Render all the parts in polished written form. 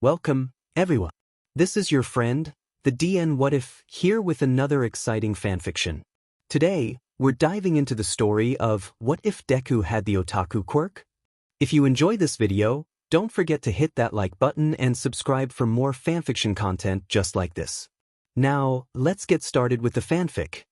Welcome, everyone. This is your friend, the DN What If, here with another exciting fanfiction. Today, we're diving into the story of What If Deku Had the Otaku Quirk? If you enjoy this video, don't forget to hit that like button and subscribe for more fanfiction content just like this. Now, let's get started with the fanfic.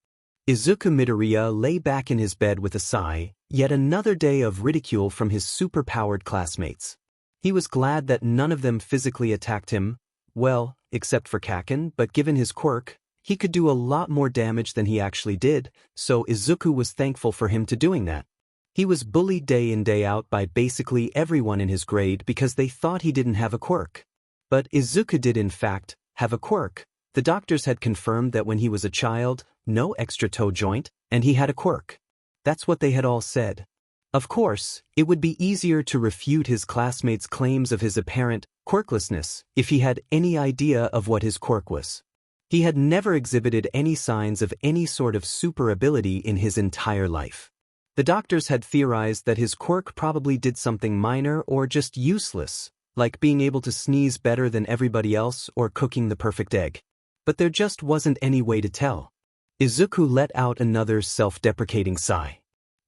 Izuku Midoriya lay back in his bed with a sigh, yet another day of ridicule from his super-powered classmates. He was glad that none of them physically attacked him, well, except for Kaken, but given his quirk, he could do a lot more damage than he actually did, so Izuku was thankful for him to doing that. He was bullied day in day out by basically everyone in his grade because they thought he didn't have a quirk. But Izuku did in fact have a quirk. The doctors had confirmed that when he was a child, no extra toe joint, and he had a quirk. That's what they had all said. Of course, it would be easier to refute his classmates' claims of his apparent quirklessness if he had any idea of what his quirk was. He had never exhibited any signs of any sort of super ability in his entire life. The doctors had theorized that his quirk probably did something minor or just useless, like being able to sneeze better than everybody else or cooking the perfect egg. But there just wasn't any way to tell. Izuku let out another self-deprecating sigh.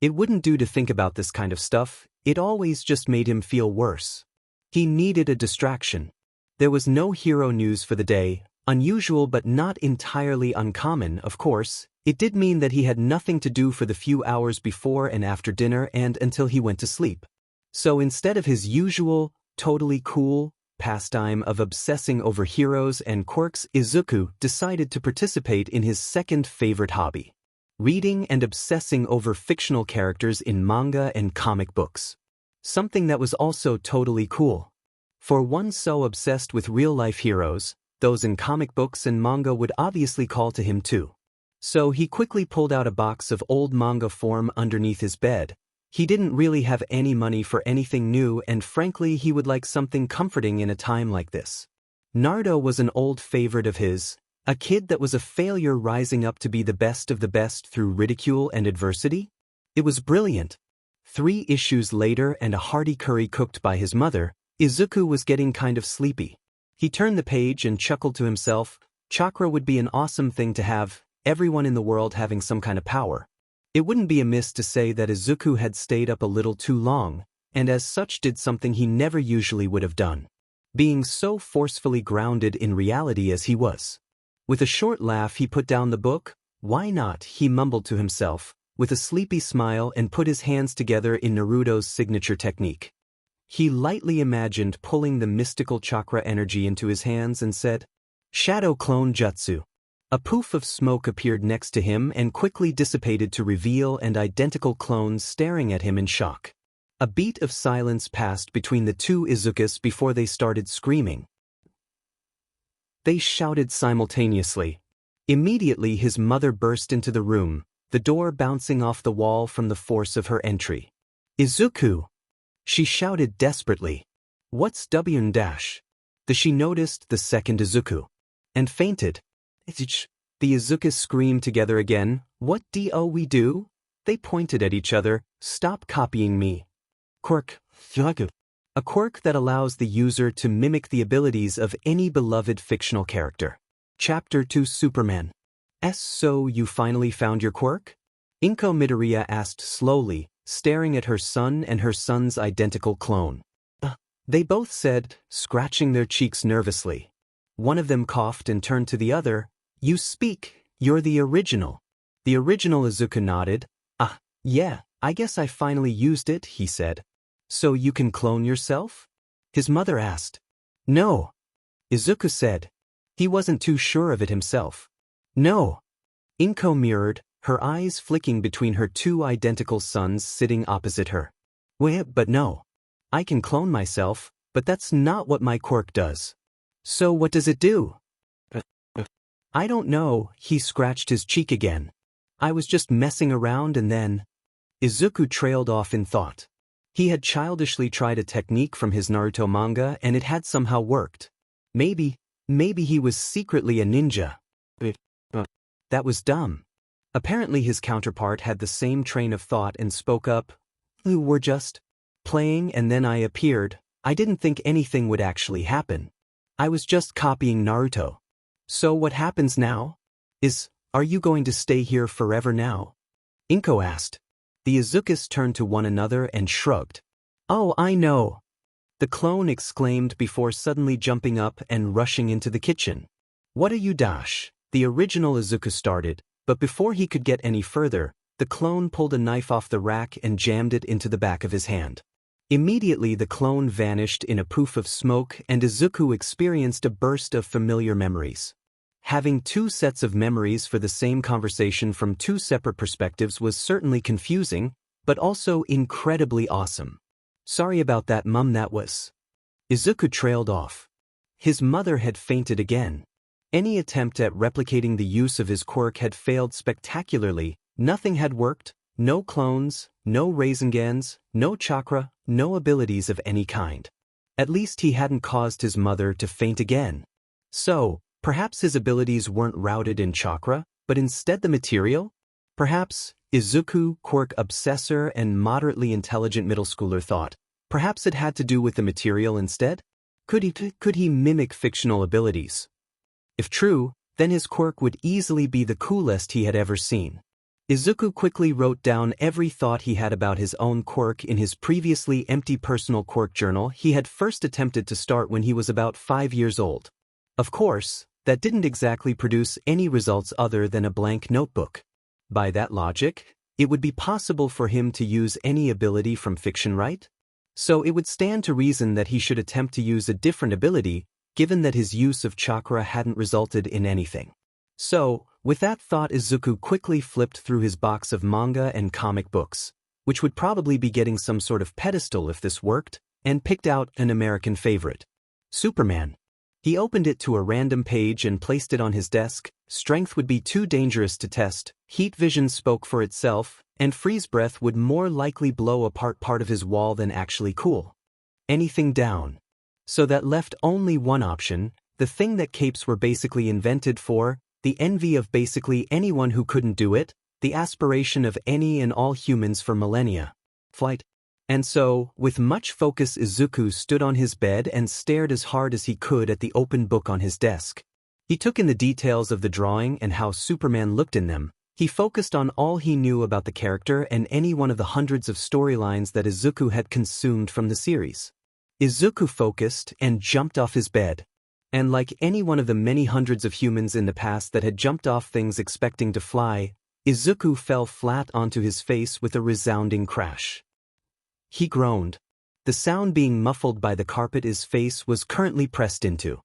It wouldn't do to think about this kind of stuff, it always just made him feel worse. He needed a distraction. There was no hero news for the day, unusual but not entirely uncommon, of course. It did mean that he had nothing to do for the few hours before and after dinner and until he went to sleep. So instead of his usual, totally cool, pastime of obsessing over heroes and quirks, Izuku decided to participate in his second favorite hobby. Reading and obsessing over fictional characters in manga and comic books. Something that was also totally cool. For one so obsessed with real-life heroes, those in comic books and manga would obviously call to him too. So he quickly pulled out a box of old manga form underneath his bed. He didn't really have any money for anything new and frankly he would like something comforting in a time like this. Naruto was an old favorite of his. A kid that was a failure rising up to be the best of the best through ridicule and adversity? It was brilliant. 3 issues later and a hearty curry cooked by his mother, Izuku was getting kind of sleepy. He turned the page and chuckled to himself. Chakra would be an awesome thing to have, everyone in the world having some kind of power. It wouldn't be amiss to say that Izuku had stayed up a little too long, and as such did something he never usually would have done. Being so forcefully grounded in reality as he was. With a short laugh he put down the book. Why not, he mumbled to himself, with a sleepy smile and put his hands together in Naruto's signature technique. He lightly imagined pulling the mystical chakra energy into his hands and said, "Shadow Clone Jutsu." A poof of smoke appeared next to him and quickly dissipated to reveal an identical clone staring at him in shock. A beat of silence passed between the two Izukus before they started screaming. They shouted simultaneously. Immediately his mother burst into the room, the door bouncing off the wall from the force of her entry. "Izuku!" She shouted desperately. "What's W dash?" She noticed the second Izuku. And fainted. The Izukus screamed together again. "What do we do?" They pointed at each other. "Stop copying me." Quirk. A quirk that allows the user to mimic the abilities of any beloved fictional character. Chapter 2 Superman. So you finally found your quirk? Inko Midoriya asked slowly, staring at her son and her son's identical clone. They both said, scratching their cheeks nervously. One of them coughed and turned to the other. "You speak, you're the original." The original Izuku nodded. Yeah, I guess I finally used it," he said. "So you can clone yourself?" His mother asked. "No," Izuku said. He wasn't too sure of it himself. "No." Inko mirrored, her eyes flicking between her 2 identical sons sitting opposite her. But no. I can clone myself, but that's not what my quirk does." "So what does it do?" "I don't know," he scratched his cheek again. "I was just messing around and then..." Izuku trailed off in thought. He had childishly tried a technique from his Naruto manga and it had somehow worked. Maybe he was secretly a ninja. That was dumb. Apparently his counterpart had the same train of thought and spoke up. "We're just playing and then I appeared. I didn't think anything would actually happen." I was just copying Naruto. So what happens now? Are you going to stay here forever now? Inko asked. The Izukis turned to one another and shrugged. Oh, I know. The clone exclaimed before suddenly jumping up and rushing into the kitchen. What are you dash? The original Izuku started, but before he could get any further, the clone pulled a knife off the rack and jammed it into the back of his hand. Immediately the clone vanished in a poof of smoke and Izuku experienced a burst of familiar memories. Having two sets of memories for the same conversation from two separate perspectives was certainly confusing, but also incredibly awesome. Sorry about that, Mum, that was. Izuku trailed off. His mother had fainted again. Any attempt at replicating the use of his quirk had failed spectacularly. Nothing had worked, no clones, no Raisengans, no chakra, no abilities of any kind. At least he hadn't caused his mother to faint again. So, perhaps his abilities weren't routed in chakra, but instead the material? Perhaps, Izuku, quirk obsessor and moderately intelligent middle schooler thought, perhaps it had to do with the material instead? Could he mimic fictional abilities? If true, then his quirk would easily be the coolest he had ever seen. Izuku quickly wrote down every thought he had about his own quirk in his previously empty personal quirk journal he had first attempted to start when he was about 5 years old. Of course, that didn't exactly produce any results other than a blank notebook. By that logic, it would be possible for him to use any ability from fiction, right? So it would stand to reason that he should attempt to use a different ability, given that his use of chakra hadn't resulted in anything. So, with that thought, Izuku quickly flipped through his box of manga and comic books, which would probably be getting some sort of pedestal if this worked, and picked out an American favorite. Superman. He opened it to a random page and placed it on his desk. Strength would be too dangerous to test, heat vision spoke for itself, and freeze breath would more likely blow apart part of his wall than actually cool anything down. So that left only one option, the thing that capes were basically invented for, the envy of basically anyone who couldn't do it, the aspiration of any and all humans for millennia. Flight. And so, with much focus, Izuku stood on his bed and stared as hard as he could at the open book on his desk. He took in the details of the drawing and how Superman looked in them. He focused on all he knew about the character and any one of the hundreds of storylines that Izuku had consumed from the series. Izuku focused and jumped off his bed. And like any one of the many hundreds of humans in the past that had jumped off things expecting to fly, Izuku fell flat onto his face with a resounding crash. He groaned. The sound being muffled by the carpet his face was currently pressed into.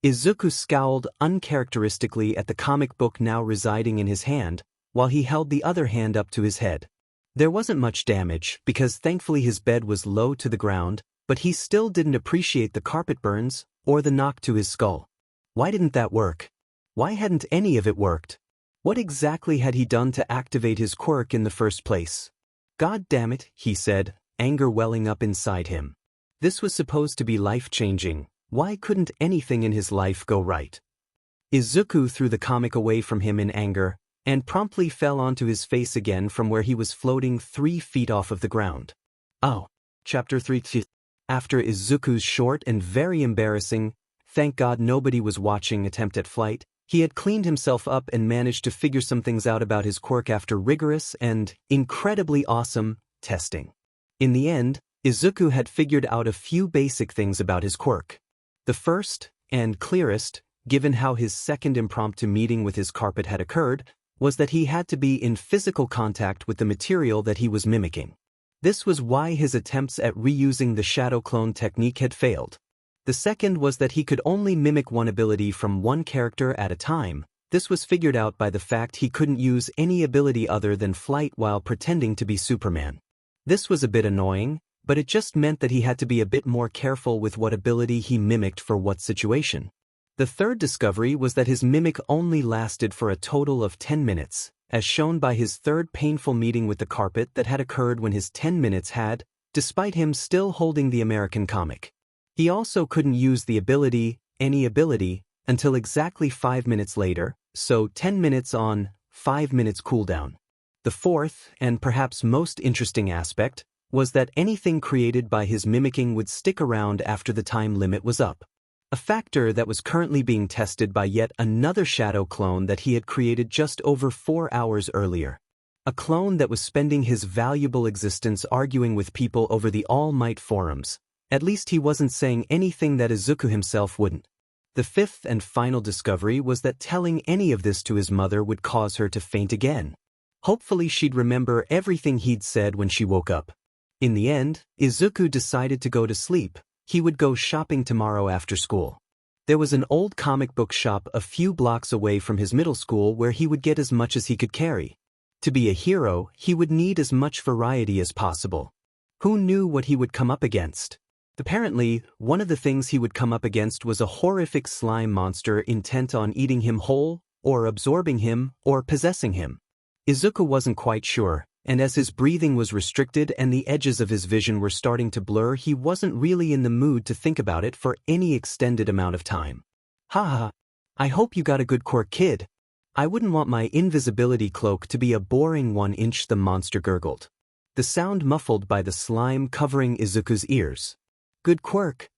Izuku scowled uncharacteristically at the comic book now residing in his hand, while he held the other hand up to his head. There wasn't much damage, because thankfully his bed was low to the ground, but he still didn't appreciate the carpet burns, or the knock to his skull. Why didn't that work? Why hadn't any of it worked? What exactly had he done to activate his quirk in the first place? God damn it, he said, anger welling up inside him. This was supposed to be life-changing. Why couldn't anything in his life go right? Izuku threw the comic away from him in anger, and promptly fell onto his face again from where he was floating 3 feet off of the ground. Oh. Chapter 3. After Izuku's short and very embarrassing, thank God nobody was watching attempt at flight, he had cleaned himself up and managed to figure some things out about his quirk after rigorous and incredibly awesome testing. In the end, Izuku had figured out a few basic things about his quirk. The first, and clearest, given how his second impromptu meeting with his carpet had occurred, was that he had to be in physical contact with the material that he was mimicking. This was why his attempts at reusing the shadow clone technique had failed. The second was that he could only mimic one ability from one character at a time. This was figured out by the fact he couldn't use any ability other than flight while pretending to be Superman. This was a bit annoying, but it just meant that he had to be a bit more careful with what ability he mimicked for what situation. The third discovery was that his mimic only lasted for a total of 10 minutes, as shown by his third painful meeting with the carpet that had occurred when his 10 minutes had, despite him still holding the American comic. He also couldn't use the ability, any ability, until exactly 5 minutes later, so 10 minutes on, 5 minutes cooldown. The fourth, and perhaps most interesting aspect, was that anything created by his mimicking would stick around after the time limit was up. a factor that was currently being tested by yet another shadow clone that he had created just over 4 hours earlier. A clone that was spending his valuable existence arguing with people over the All Might forums. At least he wasn't saying anything that Izuku himself wouldn't. The fifth and final discovery was that telling any of this to his mother would cause her to faint again. Hopefully she'd remember everything he'd said when she woke up. In the end, Izuku decided to go to sleep. He would go shopping tomorrow after school. There was an old comic book shop a few blocks away from his middle school where he would get as much as he could carry. To be a hero, he would need as much variety as possible. Who knew what he would come up against? Apparently, one of the things he would come up against was a horrific slime monster intent on eating him whole, or absorbing him, or possessing him. Izuku wasn't quite sure, and as his breathing was restricted and the edges of his vision were starting to blur, he wasn't really in the mood to think about it for any extended amount of time. Haha, I hope you got a good quirk, kid. I wouldn't want my invisibility cloak to be a boring 1-inch, the monster gurgled. The sound muffled by the slime covering Izuku's ears. Good quirk.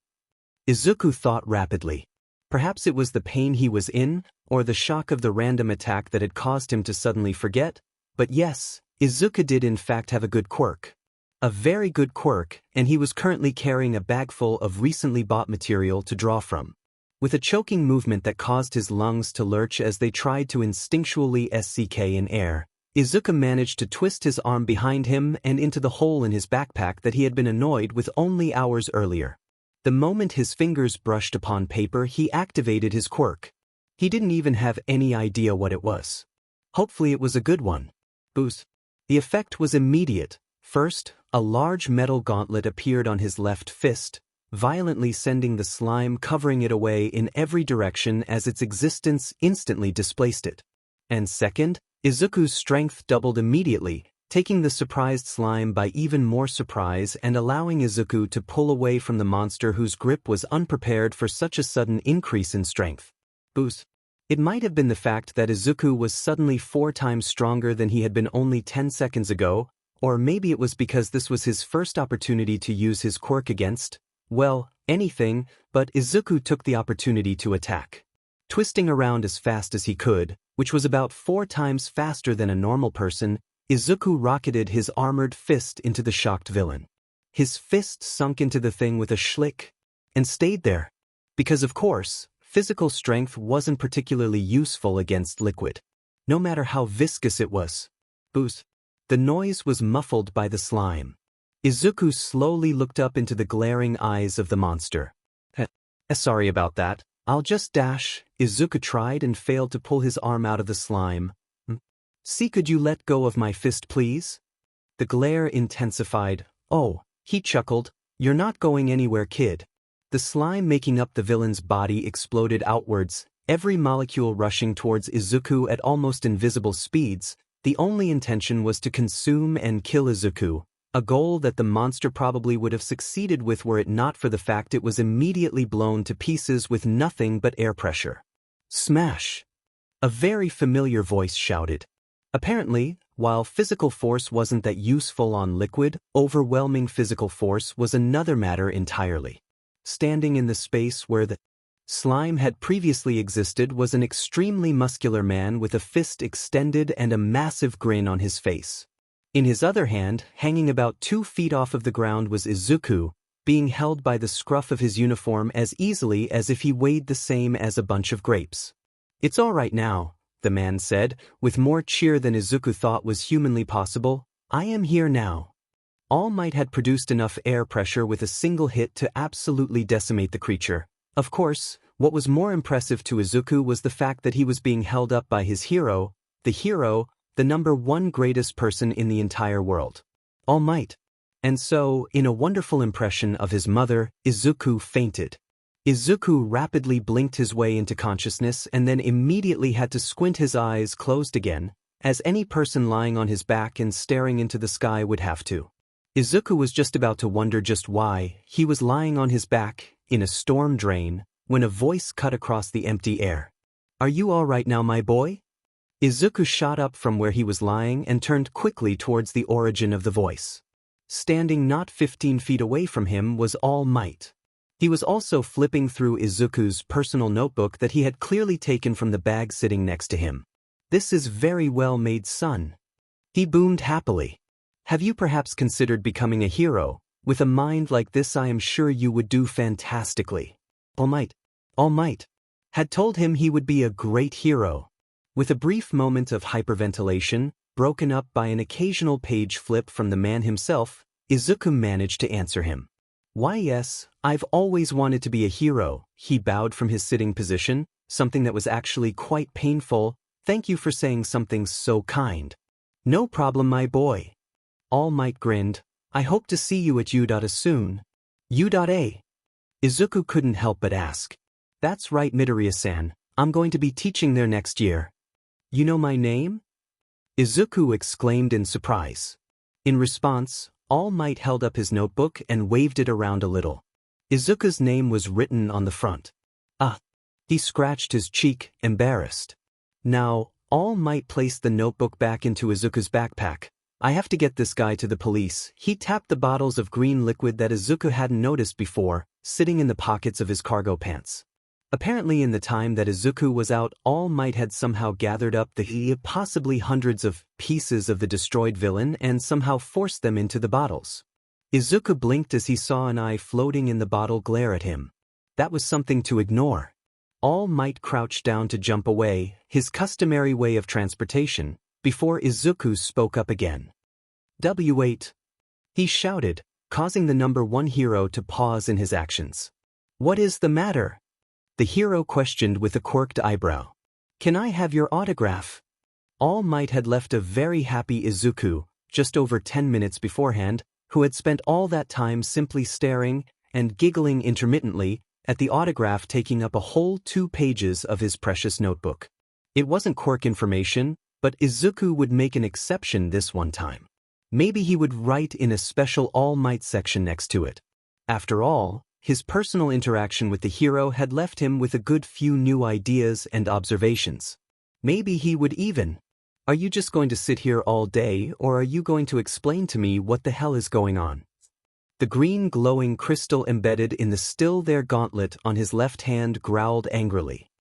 Izuku thought rapidly. Perhaps it was the pain he was in, or the shock of the random attack that had caused him to suddenly forget, but yes, Izuku did in fact have a good quirk. A very good quirk, and he was currently carrying a bag full of recently bought material to draw from. With a choking movement that caused his lungs to lurch as they tried to instinctually SCK in air, Izuku managed to twist his arm behind him and into the hole in his backpack that he had been annoyed with only hours earlier. The moment his fingers brushed upon paper, he activated his quirk. He didn't even have any idea what it was. Hopefully it was a good one. Boost. The effect was immediate. First, a large metal gauntlet appeared on his left fist, violently sending the slime covering it away in every direction as its existence instantly displaced it. And second, Izuku's strength doubled immediately, taking the surprised slime by even more surprise and allowing Izuku to pull away from the monster whose grip was unprepared for such a sudden increase in strength. Boost. It might have been the fact that Izuku was suddenly 4 times stronger than he had been only 10 seconds ago, or maybe it was because this was his first opportunity to use his quirk against, well, anything, but Izuku took the opportunity to attack. Twisting around as fast as he could, which was about 4 times faster than a normal person, Izuku rocketed his armored fist into the shocked villain. His fist sunk into the thing with a schlick, and stayed there. Because of course, physical strength wasn't particularly useful against liquid, no matter how viscous it was. Boost. The noise was muffled by the slime. Izuku slowly looked up into the glaring eyes of the monster. Sorry about that. I'll just dash. Izuku tried and failed to pull his arm out of the slime. See, could you let go of my fist, please? The glare intensified. Oh, he chuckled. You're not going anywhere, kid. The slime making up the villain's body exploded outwards, every molecule rushing towards Izuku at almost invisible speeds. The only intention was to consume and kill Izuku, a goal that the monster probably would have succeeded with were it not for the fact it was immediately blown to pieces with nothing but air pressure. Smash! A very familiar voice shouted. Apparently, while physical force wasn't that useful on liquid, overwhelming physical force was another matter entirely. Standing in the space where the slime had previously existed was an extremely muscular man with a fist extended and a massive grin on his face. In his other hand, hanging about 2 feet off of the ground was Izuku, being held by the scruff of his uniform as easily as if he weighed the same as a bunch of grapes. It's all right now, the man said, with more cheer than Izuku thought was humanly possible. I am here now. All Might had produced enough air pressure with a single hit to absolutely decimate the creature. Of course, what was more impressive to Izuku was the fact that he was being held up by his hero, the number 1 greatest person in the entire world. All Might. And so, in a wonderful impression of his mother, Izuku fainted. Izuku rapidly blinked his way into consciousness and then immediately had to squint his eyes closed again, as any person lying on his back and staring into the sky would have to. Izuku was just about to wonder just why he was lying on his back, in a storm drain, when a voice cut across the empty air. Are you all right now, my boy? Izuku shot up from where he was lying and turned quickly towards the origin of the voice. Standing not 15 feet away from him was All Might. He was also flipping through Izuku's personal notebook that he had clearly taken from the bag sitting next to him. "This is very well made, son," he boomed happily. "Have you perhaps considered becoming a hero? With a mind like this, I am sure you would do fantastically." All Might had told him he would be a great hero. With a brief moment of hyperventilation, broken up by an occasional page flip from the man himself, Izuku managed to answer him. "Why yes, I've always wanted to be a hero." He bowed from his sitting position, something that was actually quite painful. "Thank you for saying something so kind." "No problem, my boy." All Might grinned. "I hope to see you at U.A soon." U.A? Izuku couldn't help but ask. "That's right, Midoriya-san. I'm going to be teaching there next year." "You know my name?" Izuku exclaimed in surprise. In response, All Might held up his notebook and waved it around a little. Izuku's name was written on the front. "Ah." He scratched his cheek, embarrassed. Now, All Might placed the notebook back into Izuku's backpack. "I have to get this guy to the police." He tapped the bottles of green liquid that Izuku hadn't noticed before, sitting in the pockets of his cargo pants. Apparently in the time that Izuku was out, All Might had somehow gathered up possibly hundreds of pieces of the destroyed villain and somehow forced them into the bottles. Izuku blinked as he saw an eye floating in the bottle glare at him. That was something to ignore. All Might crouched down to jump away, his customary way of transportation, before Izuku spoke up again. "W8. He shouted, causing the number 1 hero to pause in his actions. "What is the matter?" the hero questioned with a quirked eyebrow. "Can I have your autograph?" All Might had left a very happy Izuku, just over 10 minutes beforehand, who had spent all that time simply staring and giggling intermittently at the autograph taking up a whole 2 pages of his precious notebook. It wasn't quirk information, but Izuku would make an exception this one time. Maybe he would write in a special All Might section next to it. After all, his personal interaction with the hero had left him with a good few new ideas and observations. Maybe he would even. "Are you just going to sit here all day, or are you going to explain to me what the hell is going on?" The green glowing crystal embedded in the still there gauntlet on his left hand growled angrily.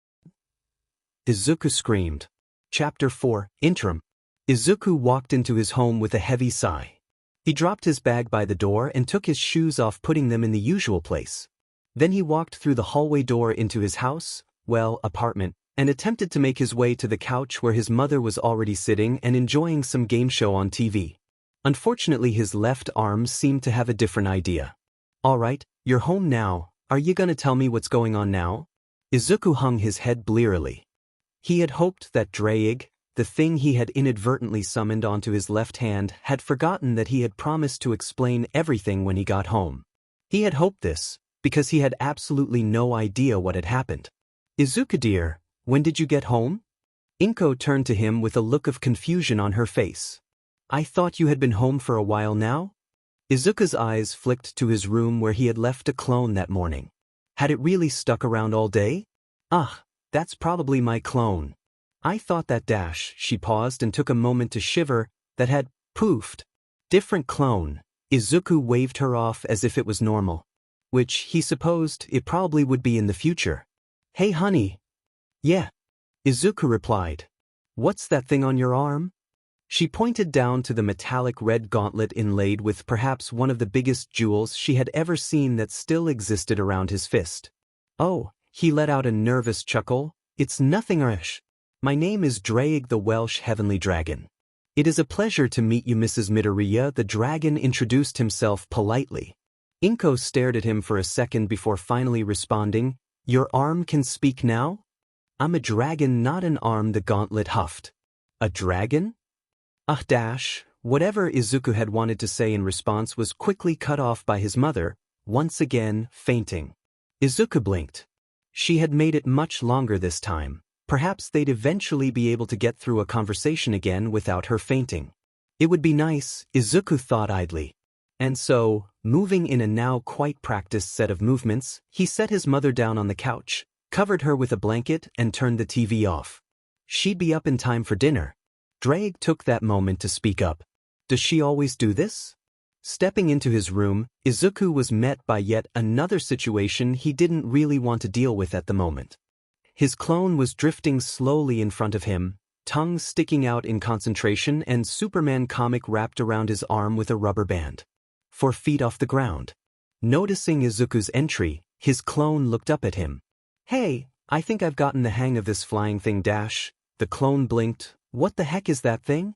Izuku screamed. Chapter 4, Interim. Izuku walked into his home with a heavy sigh. He dropped his bag by the door and took his shoes off, putting them in the usual place. Then he walked through the hallway door into his apartment, and attempted to make his way to the couch where his mother was already sitting and enjoying some game show on TV. Unfortunately, his left arm seemed to have a different idea. "All right, you're home now. Are you gonna tell me what's going on now?" Izuku hung his head blearily. He had hoped that Draig, the thing he had inadvertently summoned onto his left hand, had forgotten that he had promised to explain everything when he got home. He had hoped this, because he had absolutely no idea what had happened. "Izuku dear, when did you get home?" Inko turned to him with a look of confusion on her face. "I thought you had been home for a while now?" Izuku's eyes flicked to his room where he had left a clone that morning. Had it really stuck around all day? "Ah, that's probably my clone. I thought that she paused and took a moment to shiver, that had poofed. Different clone. Izuku waved her off as if it was normal. Which, he supposed, it probably would be in the future. "Hey honey." "Yeah." Izuku replied. "What's that thing on your arm?" She pointed down to the metallic red gauntlet inlaid with perhaps one of the biggest jewels she had ever seen that still existed around his fist. "Oh," he let out a nervous chuckle, "it's nothing Irish. My name is Draig the Welsh Heavenly Dragon." "It is a pleasure to meet you, Mrs. Midoriya." The dragon introduced himself politely. Inko stared at him for a second before finally responding, "Your arm can speak now?" "I'm a dragon, not an arm," the gauntlet huffed. "A dragon?" Whatever Izuku had wanted to say in response was quickly cut off by his mother, once again fainting. Izuku blinked. She had made it much longer this time. Perhaps they'd eventually be able to get through a conversation again without her fainting. It would be nice, Izuku thought idly. And so, moving in a now quite practiced set of movements, he set his mother down on the couch, covered her with a blanket, and turned the TV off. She'd be up in time for dinner. Draig took that moment to speak up. "Does she always do this?" Stepping into his room, Izuku was met by yet another situation he didn't really want to deal with at the moment. His clone was drifting slowly in front of him, tongue sticking out in concentration and Superman comic wrapped around his arm with a rubber band. 4 feet off the ground. Noticing Izuku's entry, his clone looked up at him. "Hey, I think I've gotten the hang of this flying thing dash." The clone blinked. "What the heck is that thing?"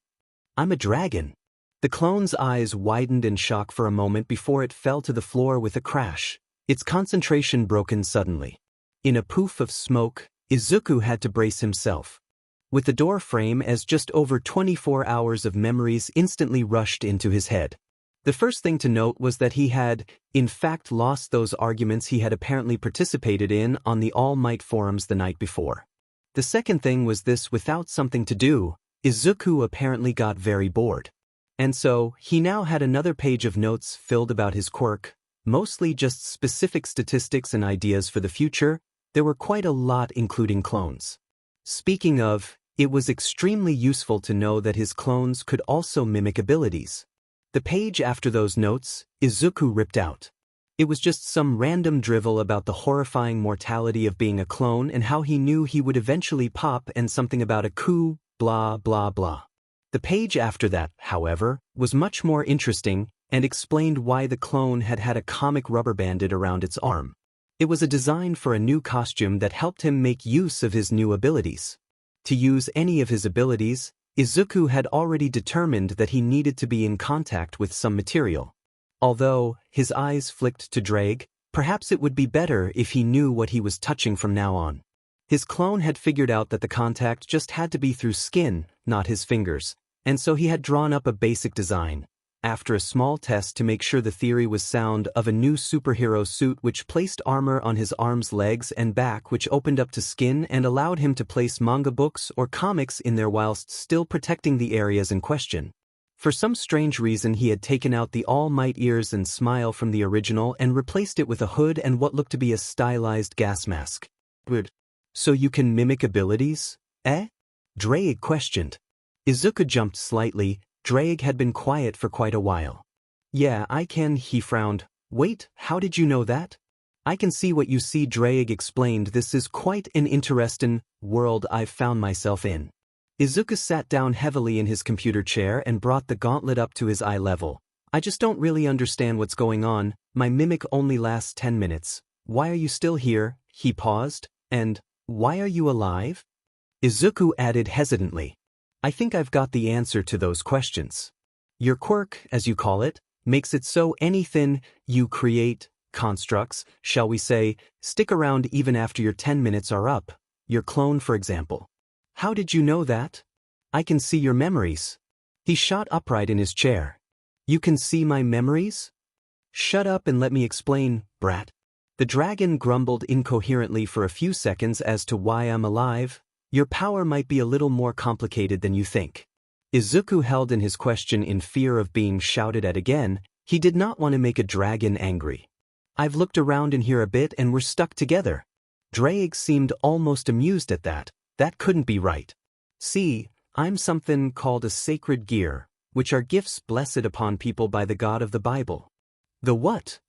"I'm a dragon." The clone's eyes widened in shock for a moment before it fell to the floor with a crash, its concentration broken suddenly. In a poof of smoke, Izuku had to brace himself. With the door frame as just over 24 hours of memories instantly rushed into his head. The first thing to note was that he had, in fact, lost those arguments he had apparently participated in on the All Might forums the night before. The second thing was this: without something to do, Izuku apparently got very bored. And so, he now had another page of notes filled about his quirk, mostly just specific statistics and ideas for the future. There were quite a lot including clones. Speaking of, it was extremely useful to know that his clones could also mimic abilities. The page after those notes, Izuku ripped out. It was just some random drivel about the horrifying mortality of being a clone and how he knew he would eventually pop, and something about a coup, blah blah blah. The page after that, however, was much more interesting and explained why the clone had had a comic rubber banded around its arm. It was a design for a new costume that helped him make use of his new abilities. To use any of his abilities, Izuku had already determined that he needed to be in contact with some material. Although, his eyes flicked to Drake, perhaps it would be better if he knew what he was touching from now on. His clone had figured out that the contact just had to be through skin, not his fingers, and so he had drawn up a basic design, after a small test to make sure the theory was sound, of a new superhero suit which placed armor on his arms, legs, and back, which opened up to skin and allowed him to place manga books or comics in there whilst still protecting the areas in question. For some strange reason he had taken out the All Might ears and smile from the original and replaced it with a hood and what looked to be a stylized gas mask. "Good. So you can mimic abilities, eh?" Drake questioned. Izuku jumped slightly. Drake had been quiet for quite a while. "Yeah, I can," he frowned. "Wait, how did you know that?" "I can see what you see," Drake explained. "This is quite an interesting world I've found myself in." Izuku sat down heavily in his computer chair and brought the gauntlet up to his eye level. "I just don't really understand what's going on. My mimic only lasts 10 minutes. Why are you still here?" He paused. "And why are you alive?" Izuku added hesitantly. "I think I've got the answer to those questions. Your quirk, as you call it, makes it so anything you create, constructs, shall we say, stick around even after your 10 minutes are up. Your clone, for example." "How did you know that?" "I can see your memories." He shot upright in his chair. "You can see my memories?" "Shut up and let me explain, brat." The dragon grumbled incoherently for a few seconds as to why I'm alive. "Your power might be a little more complicated than you think." Izuku held in his question in fear of being shouted at again. He did not want to make a dragon angry. "I've looked around in here a bit and we're stuck together." Drake seemed almost amused at that. That couldn't be right. "See, I'm something called a sacred gear, which are gifts blessed upon people by the God of the Bible." "The what?"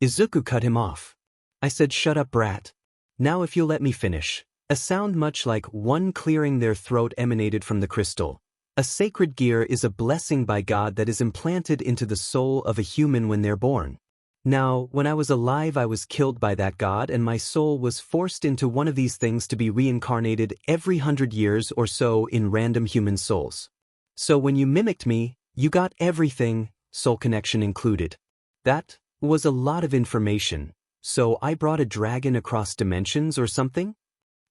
Izuku cut him off. "I said shut up, brat. Now if you'll let me finish." A sound much like one clearing their throat emanated from the crystal. A sacred gear is a blessing by God that is implanted into the soul of a human when they're born. Now, when I was alive I was killed by that god and my soul was forced into one of these things to be reincarnated every 100 years or so in random human souls. So when you mimicked me, you got everything, soul connection included. That was a lot of information. So I brought a dragon across dimensions or something?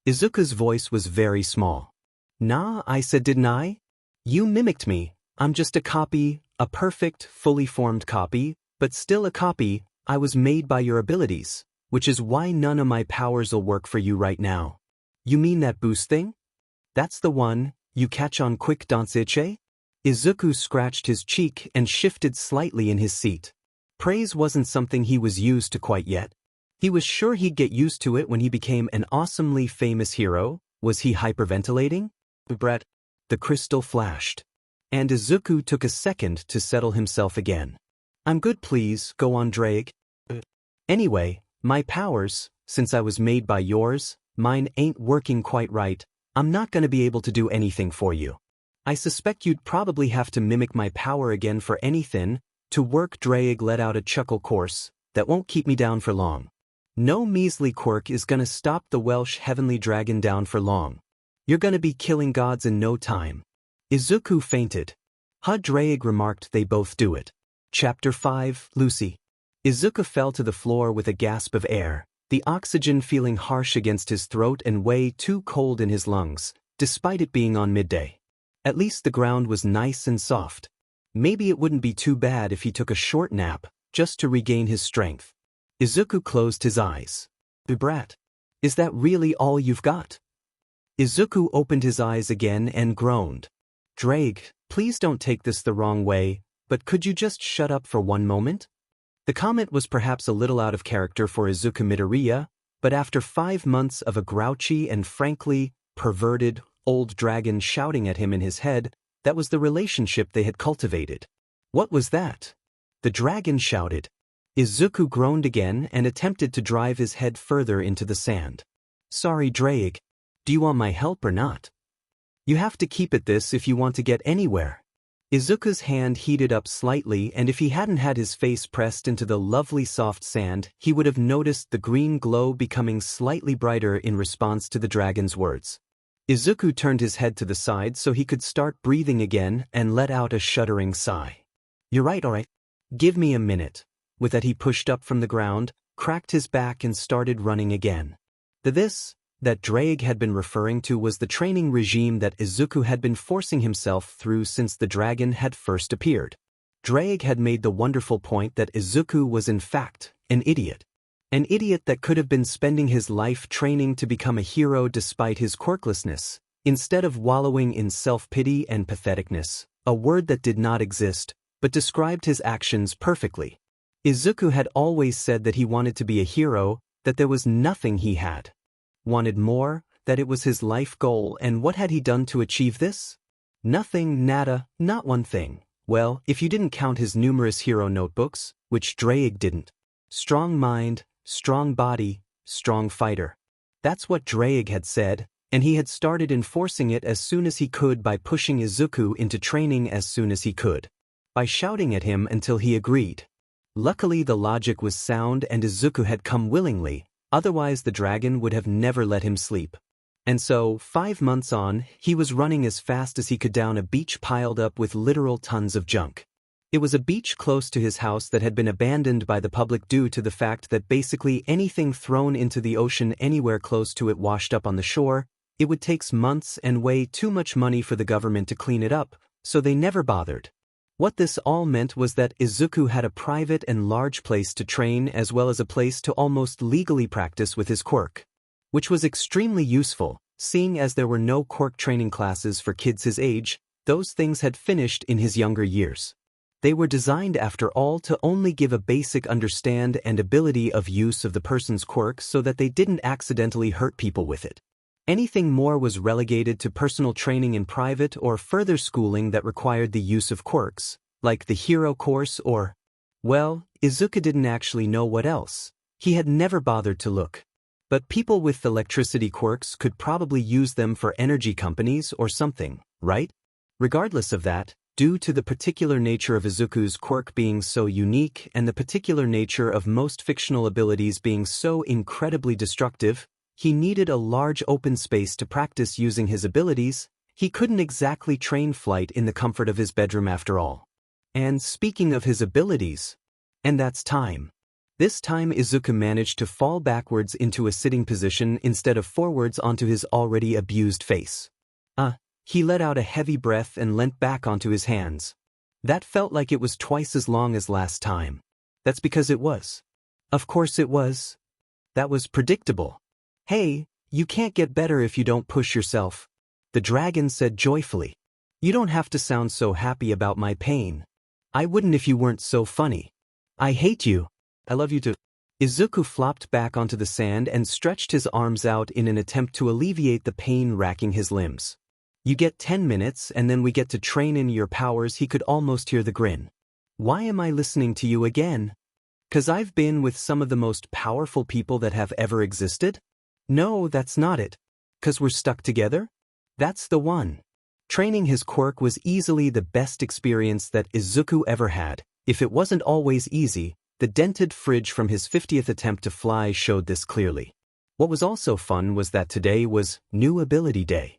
Izuku's voice was very small. "Nah," I said, "didn't I? You mimicked me. I'm just a copy, a perfect, fully formed copy, but still a copy. I was made by your abilities, which is why none of my powers'll work for you right now." "You mean that boost thing?" "That's the one. You catch on quick, Danseche?" Izuku scratched his cheek and shifted slightly in his seat. Praise wasn't something he was used to quite yet. He was sure he'd get used to it when he became an awesomely famous hero. Was he hyperventilating? "Brett." The crystal flashed. And Izuku took a second to settle himself again. I'm good, please, go on, Drake. Anyway, my powers, since I was made by yours, mine ain't working quite right. I'm not gonna be able to do anything for you. I suspect you'd probably have to mimic my power again for anything to work. Drake let out a chuckle. Course, that won't keep me down for long. No measly quirk is gonna stop the Welsh heavenly dragon down for long. You're gonna be killing gods in no time. Izuku fainted. Drake remarked. They both do it. Chapter 5, Lucy. Izuku fell to the floor with a gasp of air, the oxygen feeling harsh against his throat and way too cold in his lungs, despite it being on midday. At least the ground was nice and soft. Maybe it wouldn't be too bad if he took a short nap, just to regain his strength. Izuku closed his eyes. Brat, is that really all you've got? Izuku opened his eyes again and groaned. Drake, please don't take this the wrong way, but could you just shut up for one moment? The comment was perhaps a little out of character for Izuku Midoriya, but after 5 months of a grouchy and frankly perverted old dragon shouting at him in his head, that was the relationship they had cultivated. What was that? The dragon shouted. Izuku groaned again and attempted to drive his head further into the sand. Sorry, Drake. Do you want my help or not? You have to keep at this if you want to get anywhere. Izuku's hand heated up slightly, and if he hadn't had his face pressed into the lovely soft sand, he would have noticed the green glow becoming slightly brighter in response to the dragon's words. Izuku turned his head to the side so he could start breathing again and let out a shuddering sigh. You're right, alright. Give me a minute. With that he pushed up from the ground, cracked his back and started running again. This that Drake had been referring to was the training regime that Izuku had been forcing himself through since the dragon had first appeared. Drake had made the wonderful point that Izuku was in fact an idiot. An idiot that could have been spending his life training to become a hero despite his quirklessness, instead of wallowing in self-pity and patheticness, a word that did not exist, but described his actions perfectly. Izuku had always said that he wanted to be a hero, that there was nothing he had wanted more, that it was his life goal, and what had he done to achieve this? Nothing, nada, not one thing. Well, if you didn't count his numerous hero notebooks, which Drake didn't. Strong mind, strong body, strong fighter. That's what Drake had said, and he had started enforcing it as soon as he could by pushing Izuku into training as soon as he could. By shouting at him until he agreed. Luckily the logic was sound and Izuku had come willingly, otherwise the dragon would have never let him sleep. And so, 5 months on, he was running as fast as he could down a beach piled up with literal tons of junk. It was a beach close to his house that had been abandoned by the public due to the fact that basically anything thrown into the ocean anywhere close to it washed up on the shore. It would take months and way too much money for the government to clean it up, so they never bothered. What this all meant was that Izuku had a private and large place to train as well as a place to almost legally practice with his quirk. Which was extremely useful, seeing as there were no quirk training classes for kids his age. Those things had finished in his younger years. They were designed after all to only give a basic understand and ability of use of the person's quirk so that they didn't accidentally hurt people with it. Anything more was relegated to personal training in private or further schooling that required the use of quirks, like the hero course or, well, Izuku didn't actually know what else. He had never bothered to look. But people with electricity quirks could probably use them for energy companies or something, right? Regardless of that, due to the particular nature of Izuku's quirk being so unique and the particular nature of most fictional abilities being so incredibly destructive, he needed a large open space to practice using his abilities. He couldn't exactly train flight in the comfort of his bedroom after all. And speaking of his abilities, and that's time. This time Izuku managed to fall backwards into a sitting position instead of forwards onto his already abused face. He let out a heavy breath and leant back onto his hands. That felt like it was twice as long as last time. That's because it was. Of course it was. That was predictable. Hey, you can't get better if you don't push yourself. The dragon said joyfully. You don't have to sound so happy about my pain. I wouldn't if you weren't so funny. I hate you. I love you too. Izuku flopped back onto the sand and stretched his arms out in an attempt to alleviate the pain racking his limbs. You get 10 minutes and then we get to train in your powers. He could almost hear the grin. Why am I listening to you again? 'Cause I've been with some of the most powerful people that have ever existed? No, that's not it. 'Cause we're stuck together? That's the one. Training his quirk was easily the best experience that Izuku ever had. If it wasn't always easy, the dented fridge from his 50th attempt to fly showed this clearly. What was also fun was that today was New Ability Day.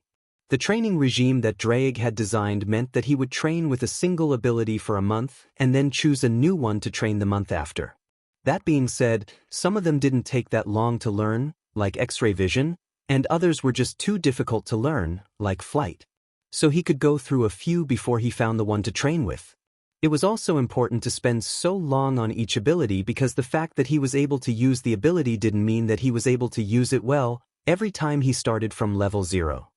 The training regime that Drake had designed meant that he would train with a single ability for a month and then choose a new one to train the month after. That being said, some of them didn't take that long to learn, like X-ray vision, and others were just too difficult to learn, like flight. So he could go through a few before he found the one to train with. It was also important to spend so long on each ability because the fact that he was able to use the ability didn't mean that he was able to use it well every time he started from level 0.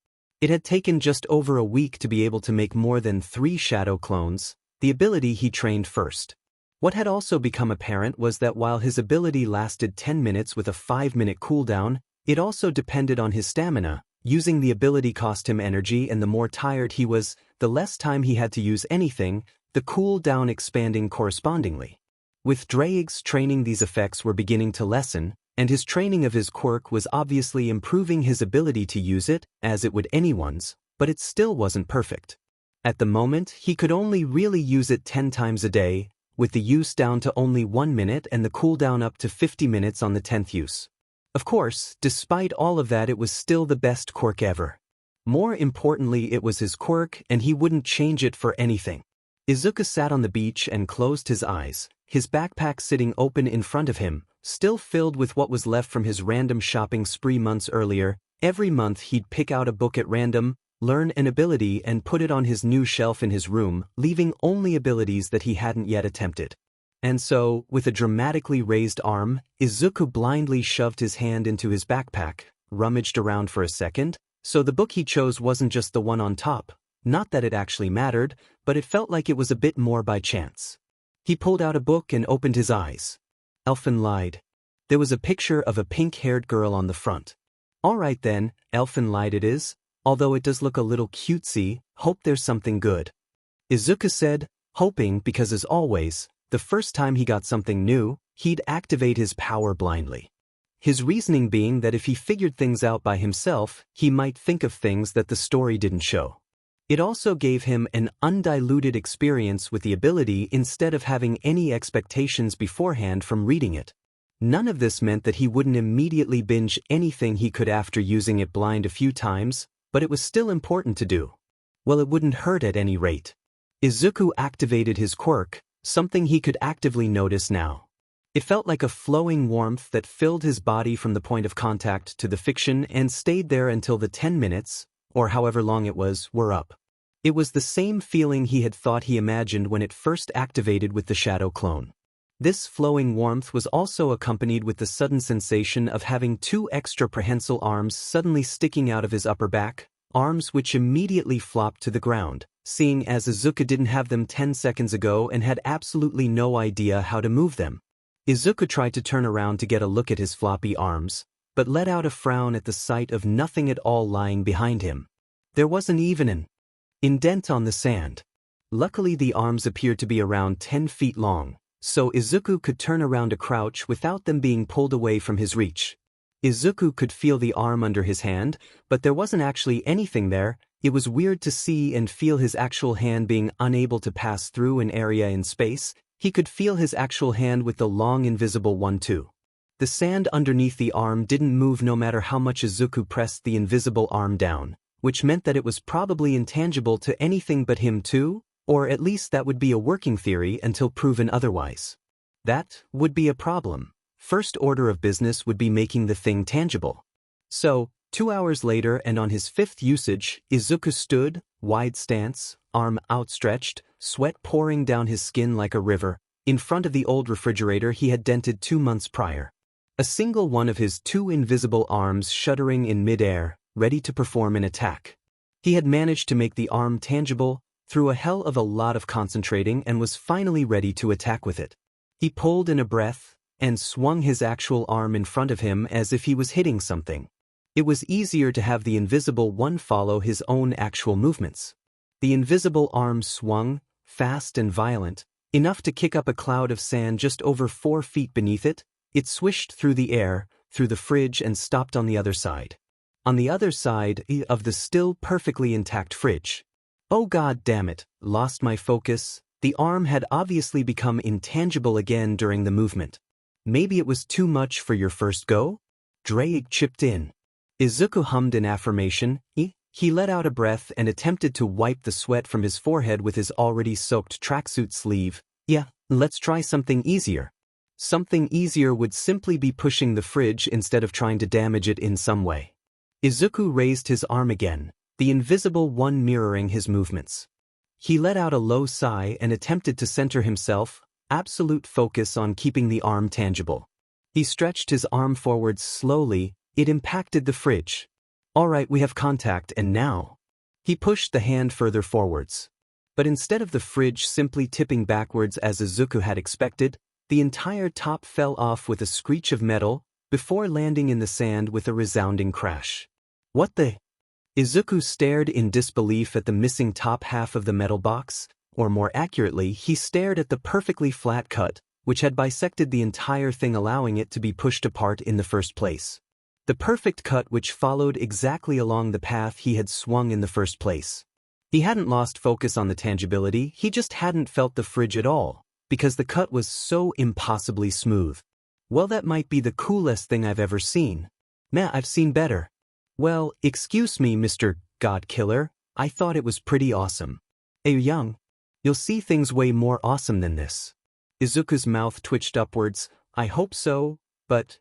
It had taken just over a week to be able to make more than 3 shadow clones, the ability he trained first. What had also become apparent was that while his ability lasted 10 minutes with a 5-minute cooldown, it also depended on his stamina. Using the ability cost him energy, and the more tired he was, the less time he had to use anything, the cooldown expanding correspondingly. With Drake's training, these effects were beginning to lessen, and his training of his quirk was obviously improving his ability to use it, as it would anyone's, but it still wasn't perfect. At the moment, he could only really use it 10 times a day, with the use down to only 1 minute and the cooldown up to 50 minutes on the 10th use. Of course, despite all of that, it was still the best quirk ever. More importantly, it was his quirk, and he wouldn't change it for anything. Izuku sat on the beach and closed his eyes, his backpack sitting open in front of him, still filled with what was left from his random shopping spree months earlier. Every month he'd pick out a book at random, learn an ability and put it on his new shelf in his room, leaving only abilities that he hadn't yet attempted. And so, with a dramatically raised arm, Izuku blindly shoved his hand into his backpack, rummaged around for a second, so the book he chose wasn't just the one on top. Not that it actually mattered, but it felt like it was a bit more by chance. He pulled out a book and opened his eyes. Elfin lied. There was a picture of a pink-haired girl on the front. Alright then, Elfin lied it is, although it does look a little cutesy. Hope there's something good. Izuku said, hoping because as always, the first time he got something new, he'd activate his power blindly. His reasoning being that if he figured things out by himself, he might think of things that the story didn't show. It also gave him an undiluted experience with the ability instead of having any expectations beforehand from reading it. None of this meant that he wouldn't immediately binge anything he could after using it blind a few times, but it was still important to do. Well, it wouldn't hurt at any rate. Izuku activated his quirk, something he could actively notice now. It felt like a flowing warmth that filled his body from the point of contact to the fiction and stayed there until the 10 minutes, or however long it was, were up. It was the same feeling he had thought he imagined when it first activated with the shadow clone. This flowing warmth was also accompanied with the sudden sensation of having 2 extra prehensile arms suddenly sticking out of his upper back, arms which immediately flopped to the ground, seeing as Izuku didn't have them 10 seconds ago and had absolutely no idea how to move them. Izuku tried to turn around to get a look at his floppy arms, but let out a frown at the sight of nothing at all lying behind him. There wasn't even an indent on the sand. Luckily the arms appeared to be around 10 feet long, so Izuku could turn around to crouch without them being pulled away from his reach. Izuku could feel the arm under his hand, but there wasn't actually anything there. It was weird to see and feel his actual hand being unable to pass through an area in space. He could feel his actual hand with the long invisible one too. The sand underneath the arm didn't move no matter how much Izuku pressed the invisible arm down, which meant that it was probably intangible to anything but him too, or at least that would be a working theory until proven otherwise. That would be a problem. First order of business would be making the thing tangible. So, 2 hours later and on his 5th usage, Izuku stood, wide stance, arm outstretched, sweat pouring down his skin like a river, in front of the old refrigerator he had dented 2 months prior. A single one of his 2 invisible arms shuddering in mid-air, ready to perform an attack. He had managed to make the arm tangible, through a hell of a lot of concentrating, and was finally ready to attack with it. He pulled in a breath, and swung his actual arm in front of him as if he was hitting something. It was easier to have the invisible one follow his own actual movements. The invisible arm swung, fast and violent, Enough to kick up a cloud of sand just over 4 feet beneath it. It swished through the air, through the fridge and stopped on the other side. On the other side of the still perfectly intact fridge. Oh god damn it, lost my focus. The arm had obviously become intangible again during the movement. Maybe it was too much for your first go? Drake chipped in. Izuku hummed in affirmation. He let out a breath and attempted to wipe the sweat from his forehead with his already soaked tracksuit sleeve. Yeah, let's try something easier. Something easier would simply be pushing the fridge instead of trying to damage it in some way. Izuku raised his arm again, the invisible one mirroring his movements. He let out a low sigh and attempted to center himself, absolute focus on keeping the arm tangible. He stretched his arm forwards slowly. It impacted the fridge. Alright, we have contact, and now. He pushed the hand further forwards. But instead of the fridge simply tipping backwards as Izuku had expected, the entire top fell off with a screech of metal, before landing in the sand with a resounding crash. What the? Izuku stared in disbelief at the missing top half of the metal box, or more accurately, he stared at the perfectly flat cut, which had bisected the entire thing, allowing it to be pushed apart in the first place. The perfect cut which followed exactly along the path he had swung in the first place. He hadn't lost focus on the tangibility, he just hadn't felt the fridge at all, because the cut was so impossibly smooth. Well, that might be the coolest thing I've ever seen. Meh, I've seen better. Well, excuse me, Mr. God Killer, I thought it was pretty awesome. Hey, young, you'll see things way more awesome than this. Izuku's mouth twitched upwards. I hope so, but,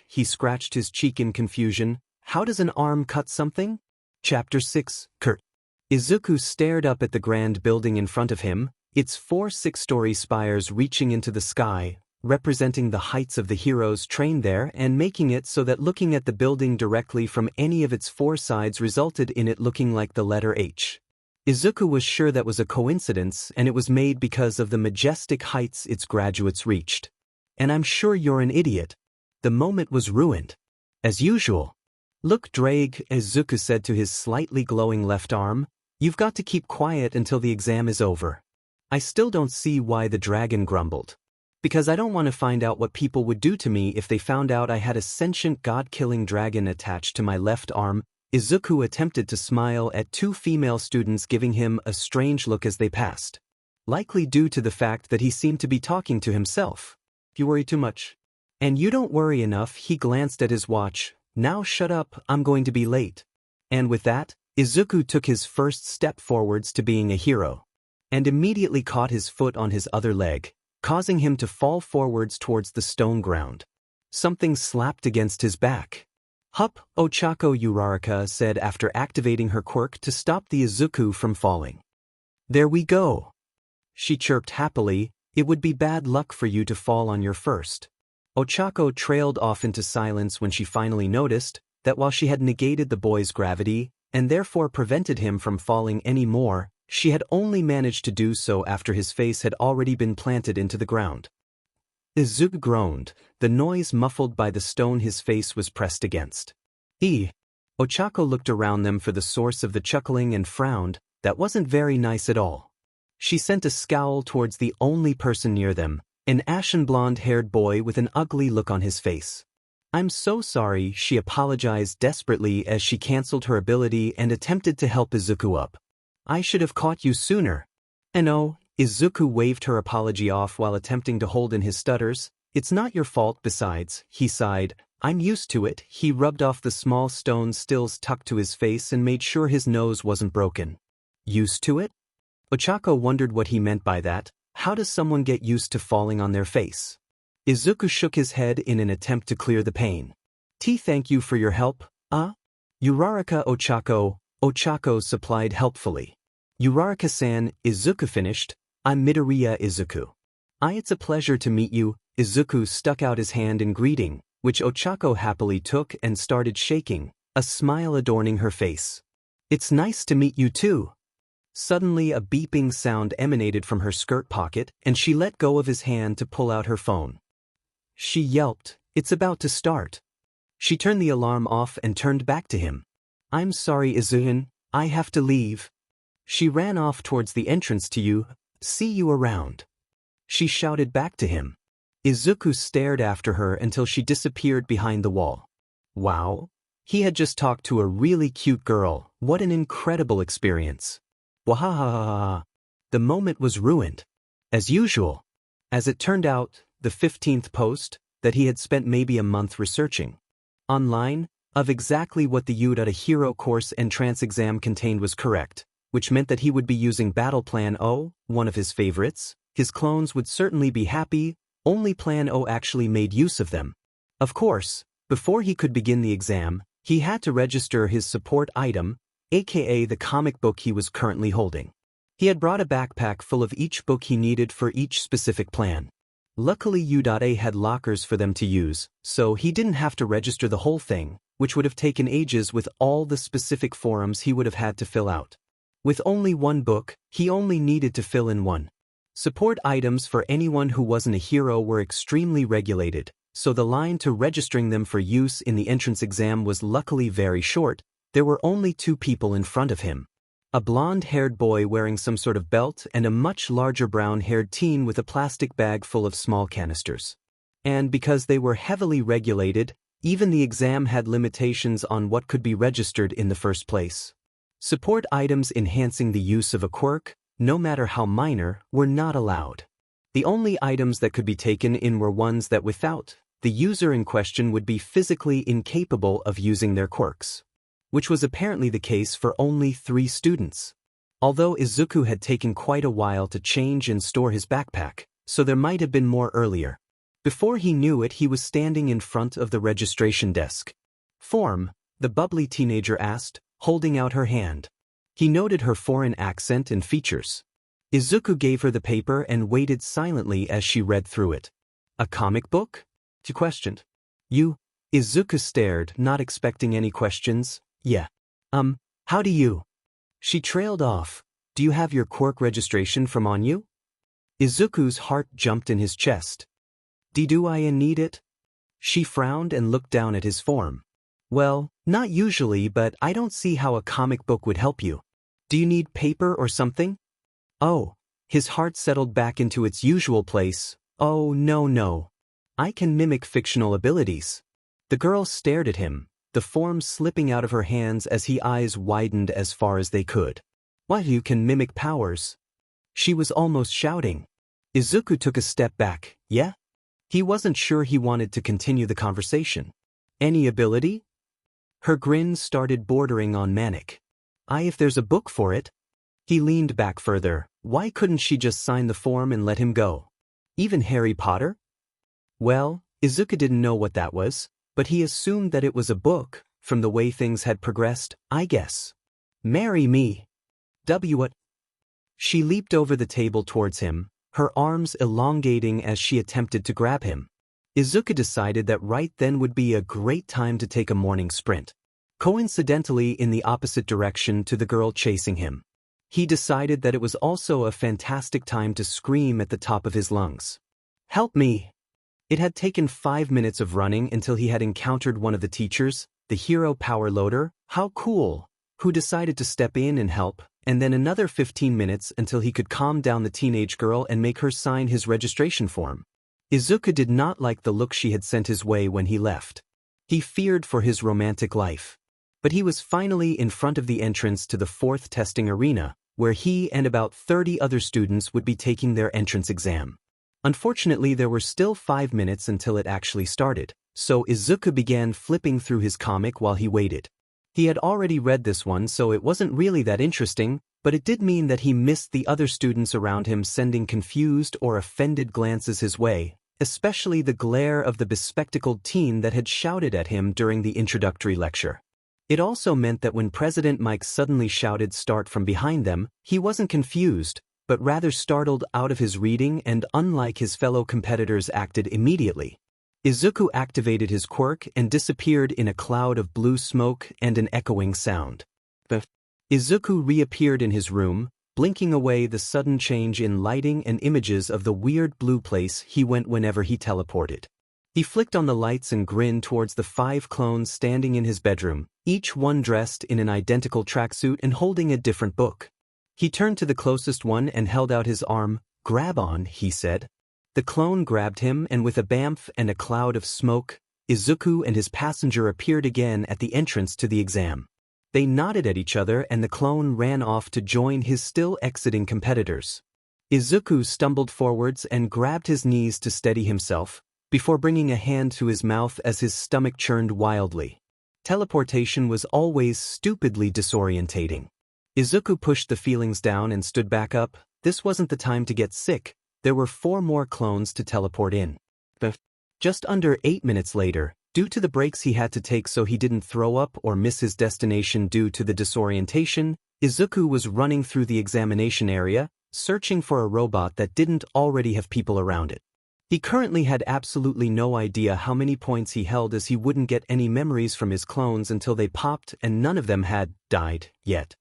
he scratched his cheek in confusion. How does an arm cut something? Chapter 6, Kurt. Izuku stared up at the grand building in front of him, its 4 6-story spires reaching into the sky, representing the heights of the heroes trained there and making it so that looking at the building directly from any of its 4 sides resulted in it looking like the letter H. Izuku was sure that was a coincidence, and it was made because of the majestic heights its graduates reached. And I'm sure you're an idiot. The moment was ruined. As usual. Look, Drake, Izuku said to his slightly glowing left arm, you've got to keep quiet until the exam is over. I still don't see why the dragon grumbled. Because I don't want to find out what people would do to me if they found out I had a sentient god-killing dragon attached to my left arm. Izuku attempted to smile at 2 female students giving him a strange look as they passed. Likely due to the fact that he seemed to be talking to himself. You worry too much. And you don't worry enough. He glanced at his watch. Now shut up, I'm going to be late. And with that, Izuku took his first step forwards to being a hero. And immediately caught his foot on his other leg, causing him to fall forwards towards the stone ground. Something slapped against his back. Hup, Ochako, Uraraka said after activating her quirk to stop the Izuku from falling. There we go. She chirped happily, it would be bad luck for you to fall on your first. Ochako trailed off into silence when she finally noticed that while she had negated the boy's gravity, and therefore prevented him from falling any more, she had only managed to do so after his face had already been planted into the ground. Izuku groaned, the noise muffled by the stone his face was pressed against. Ochako looked around them for the source of the chuckling and frowned. That wasn't very nice at all. She sent a scowl towards the only person near them, an ashen blonde-haired boy with an ugly look on his face. I'm so sorry, she apologized desperately as she cancelled her ability and attempted to help Izuku up. I should have caught you sooner. No, Izuku waved her apology off while attempting to hold in his stutters. It's not your fault, besides, he sighed. I'm used to it. He rubbed off the small stone stills tucked to his face and made sure his nose wasn't broken. Used to it? Ochako wondered what he meant by that. How does someone get used to falling on their face? Izuku shook his head in an attempt to clear the pain. Thank you for your help, Uraraka Ochako supplied helpfully. Uraraka-san, Izuku finished. I'm Midoriya Izuku. It's a pleasure to meet you. Izuku stuck out his hand in greeting, which Ochako happily took and started shaking, a smile adorning her face. It's nice to meet you too. Suddenly a beeping sound emanated from her skirt pocket, and she let go of his hand to pull out her phone. She yelped, it's about to start. She turned the alarm off and turned back to him. I'm sorry, Izuku, I have to leave. She ran off towards the entrance to you. See you around. she shouted back to him. Izuku stared after her until she disappeared behind the wall. Wow. He had just talked to a really cute girl. What an incredible experience. Wahahaha. The moment was ruined. As usual. As it turned out, the 15th post, that he had spent maybe a month researching online, of exactly what the Utada Hero Course entrance exam contained was correct, which meant that he would be using Battle Plan O, one of his favorites. His clones would certainly be happy, only Plan O actually made use of them. Of course, before he could begin the exam, he had to register his support item, aka the comic book he was currently holding. He had brought a backpack full of each book he needed for each specific plan. Luckily Utada had lockers for them to use, so he didn't have to register the whole thing, which would have taken ages with all the specific forms he would have had to fill out. With only one book, he only needed to fill in one. Support items for anyone who wasn't a hero were extremely regulated, so the line to registering them for use in the entrance exam was luckily very short. There were only 2 people in front of him. A blonde-haired boy wearing some sort of belt and a much larger brown-haired teen with a plastic bag full of small canisters. And because they were heavily regulated, even the exam had limitations on what could be registered in the first place. Support items enhancing the use of a quirk, no matter how minor, were not allowed. The only items that could be taken in were ones that without, the user in question would be physically incapable of using their quirks. Which was apparently the case for only 3 students. Although Izuku had taken quite a while to change and store his backpack, so there might have been more earlier. Before he knew it, he was standing in front of the registration desk. Form, the bubbly teenager asked, holding out her hand. He noted her foreign accent and features. Izuku gave her the paper and waited silently as she read through it. A comic book? She questioned. You? Izuku stared, not expecting any questions. Yeah. How do you? She trailed off. Do you have your quirk registration from on you? Izuku's heart jumped in his chest. Do I need it? She frowned and looked down at his form. Well, not usually, but I don't see how a comic book would help you. Do you need paper or something? Oh, his heart settled back into its usual place. Oh, no. I can mimic fictional abilities. The girl stared at him, the form slipping out of her hands as his eyes widened as far as they could. What, you can mimic powers? She was almost shouting. Izuku took a step back. Yeah? He wasn't sure he wanted to continue the conversation. Any ability? Her grin started bordering on manic. If there's a book for it. He leaned back further. Why couldn't she just sign the form and let him go? Even Harry Potter? Well, Izuku didn't know what that was, but he assumed that it was a book, from the way things had progressed, I guess. Marry me. What? She leaped over the table towards him, her arms elongating as she attempted to grab him. Izuku decided that right then would be a great time to take a morning sprint. Coincidentally in the opposite direction to the girl chasing him. He decided that it was also a fantastic time to scream at the top of his lungs. Help me! It had taken 5 minutes of running until he had encountered one of the teachers, the hero power loader, how cool, who decided to step in and help, and then another 15 minutes until he could calm down the teenage girl and make her sign his registration form. Izuku did not like the look she had sent his way when he left. He feared for his romantic life. But he was finally in front of the entrance to the 4th testing arena, where he and about 30 other students would be taking their entrance exam. Unfortunately, there were still 5 minutes until it actually started, so Izuku began flipping through his comic while he waited. He had already read this one, so it wasn't really that interesting, but it did mean that he missed the other students around him sending confused or offended glances his way, especially the glare of the bespectacled teen that had shouted at him during the introductory lecture. It also meant that when President Mike suddenly shouted "Start" from behind them, he wasn't confused, but rather startled out of his reading and, unlike his fellow competitors, acted immediately. Izuku activated his quirk and disappeared in a cloud of blue smoke and an echoing sound. Izuku reappeared in his room, blinking away the sudden change in lighting and images of the weird blue place he went whenever he teleported. He flicked on the lights and grinned towards the 5 clones standing in his bedroom, each one dressed in an identical tracksuit and holding a different book. He turned to the closest one and held out his arm. "Grab on," he said. The clone grabbed him, and with a bamf and a cloud of smoke, Izuku and his passenger appeared again at the entrance to the exam. They nodded at each other and the clone ran off to join his still exiting competitors. Izuku stumbled forwards and grabbed his knees to steady himself, before bringing a hand to his mouth as his stomach churned wildly. Teleportation was always stupidly disorientating. Izuku pushed the feelings down and stood back up. This wasn't the time to get sick. There were 4 more clones to teleport in. Just under 8 minutes later, due to the breaks he had to take so he didn't throw up or miss his destination due to the disorientation, Izuku was running through the examination area, searching for a robot that didn't already have people around it. He currently had absolutely no idea how many points he held, as he wouldn't get any memories from his clones until they popped, and none of them had died yet.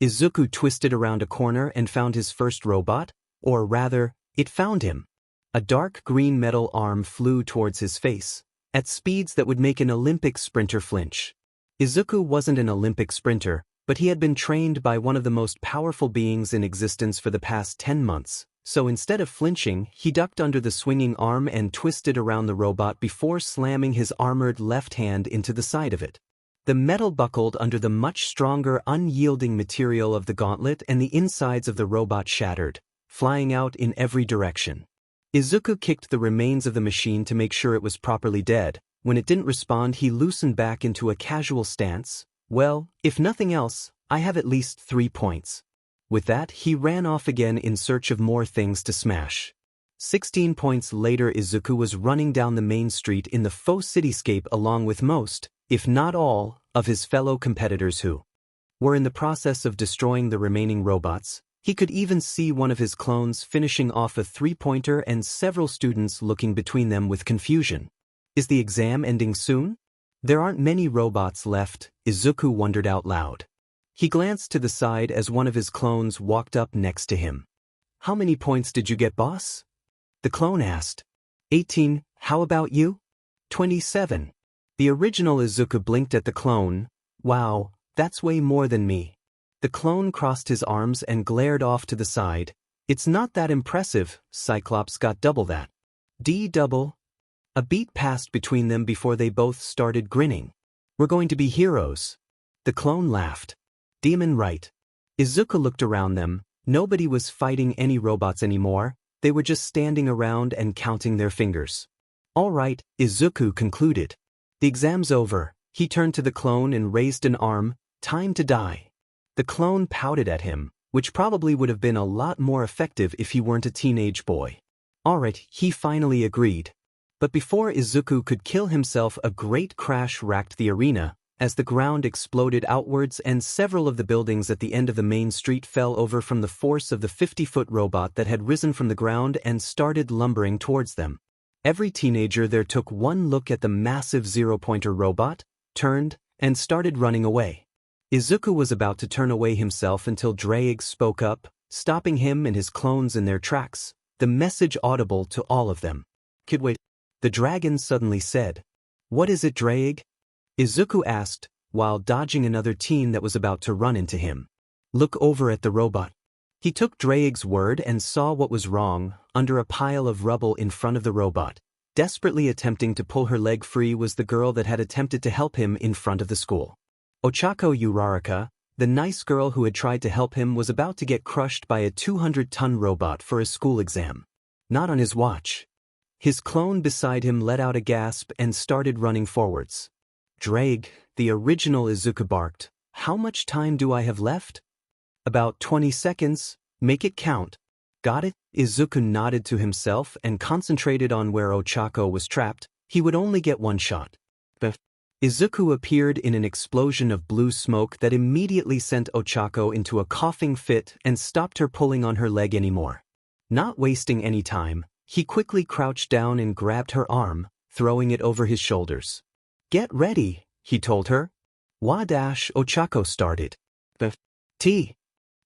Izuku twisted around a corner and found his first robot, or rather, it found him. A dark green metal arm flew towards his face, at speeds that would make an Olympic sprinter flinch. Izuku wasn't an Olympic sprinter, but he had been trained by one of the most powerful beings in existence for the past 10 months, so instead of flinching, he ducked under the swinging arm and twisted around the robot before slamming his armored left hand into the side of it. The metal buckled under the much stronger, unyielding material of the gauntlet, and the insides of the robot shattered, flying out in every direction. Izuku kicked the remains of the machine to make sure it was properly dead. When it didn't respond, he loosened back into a casual stance. Well, if nothing else, I have at least 3 points. With that, he ran off again in search of more things to smash. 16 points later, Izuku was running down the main street in the faux cityscape along with most, if not all, of his fellow competitors who were in the process of destroying the remaining robots. He could even see one of his clones finishing off a 3-pointer and several students looking between them with confusion. Is the exam ending soon? There aren't many robots left, Izuku wondered out loud. He glanced to the side as one of his clones walked up next to him. How many points did you get, boss? The clone asked. 18, how about you? 27. The original Izuku blinked at the clone. Wow, that's way more than me. The clone crossed his arms and glared off to the side. It's not that impressive, Cyclops got double that. Double. A beat passed between them before they both started grinning. We're going to be heroes. The clone laughed. Demon right. Izuku looked around them. Nobody was fighting any robots anymore. They were just standing around and counting their fingers. All right, Izuku concluded. The exam's over. He turned to the clone and raised an arm. Time to die. The clone pouted at him, which probably would have been a lot more effective if he weren't a teenage boy. Alright, he finally agreed. But before Izuku could kill himself, a great crash racked the arena, as the ground exploded outwards and several of the buildings at the end of the main street fell over from the force of the 50-foot robot that had risen from the ground and started lumbering towards them. Every teenager there took one look at the massive 0-pointer robot, turned, and started running away. Izuku was about to turn away himself until Draig spoke up, stopping him and his clones in their tracks, the message audible to all of them. Kid, wait. The dragon suddenly said. What is it, Draig? Izuku asked, while dodging another teen that was about to run into him. Look over at the robot. He took Draig's word and saw what was wrong. Under a pile of rubble in front of the robot, desperately attempting to pull her leg free, was the girl that had attempted to help him in front of the school. Ochako Uraraka, the nice girl who had tried to help him, was about to get crushed by a 200-ton robot for a school exam. Not on his watch. His clone beside him let out a gasp and started running forwards. Draig, the original Izuku barked. How much time do I have left? About 20 seconds. Make it count. Got it? Izuku nodded to himself and concentrated on where Ochako was trapped. He would only get one shot. Izuku appeared in an explosion of blue smoke that immediately sent Ochako into a coughing fit and stopped her pulling on her leg anymore. Not wasting any time, he quickly crouched down and grabbed her arm, throwing it over his shoulders. Get ready, he told her. Wadash, Ochako started.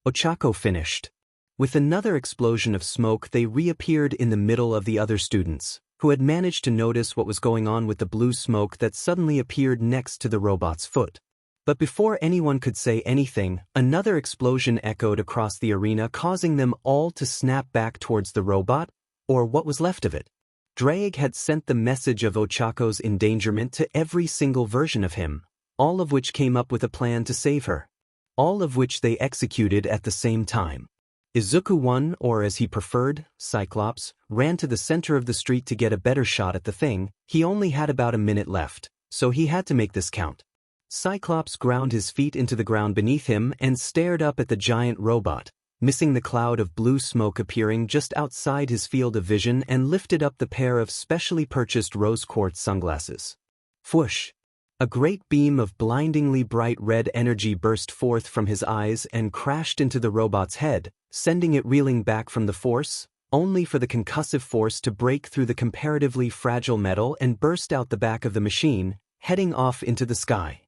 Ochako finished. With another explosion of smoke, they reappeared in the middle of the other students, who had managed to notice what was going on with the blue smoke that suddenly appeared next to the robot's foot. But before anyone could say anything, another explosion echoed across the arena, causing them all to snap back towards the robot, or what was left of it. Drake had sent the message of Ochako's endangerment to every single version of him, all of which came up with a plan to save her. All of which they executed at the same time. Izuku 1, or as he preferred, Cyclops, ran to the center of the street to get a better shot at the thing. He only had about a minute left, so he had to make this count. Cyclops ground his feet into the ground beneath him and stared up at the giant robot, missing the cloud of blue smoke appearing just outside his field of vision, and lifted up the pair of specially purchased rose quartz sunglasses. Whoosh! A great beam of blindingly bright red energy burst forth from his eyes and crashed into the robot's head, sending it reeling back from the force, only for the concussive force to break through the comparatively fragile metal and burst out the back of the machine, heading off into the sky.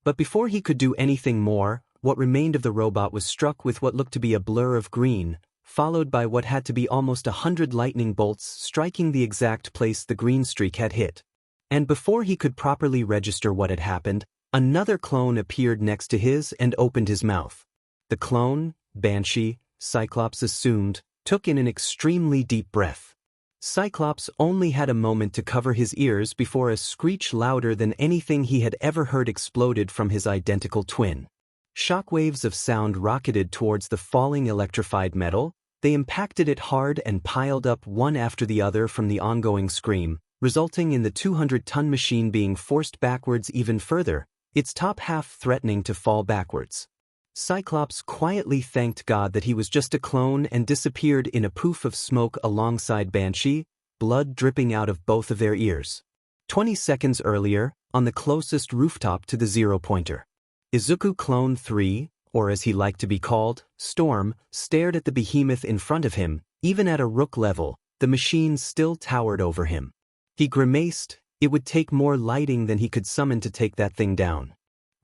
But before he could do anything more, what remained of the robot was struck with what looked to be a blur of green, followed by what had to be almost 100 lightning bolts striking the exact place the green streak had hit. And before he could properly register what had happened, another clone appeared next to his and opened his mouth. The clone, Banshee, Cyclops assumed, took in an extremely deep breath. Cyclops only had a moment to cover his ears before a screech louder than anything he had ever heard exploded from his identical twin. Shockwaves of sound rocketed towards the falling electrified metal. They impacted it hard and piled up one after the other from the ongoing scream, resulting in the 200-ton machine being forced backwards even further, its top half threatening to fall backwards. Cyclops quietly thanked God that he was just a clone and disappeared in a poof of smoke alongside Banshee, blood dripping out of both of their ears. 20 seconds earlier, on the closest rooftop to the zero-pointer, Izuku Clone 3, or as he liked to be called, Storm, stared at the behemoth in front of him. Even at a rook level, the machine still towered over him. He grimaced. It would take more lighting than he could summon to take that thing down.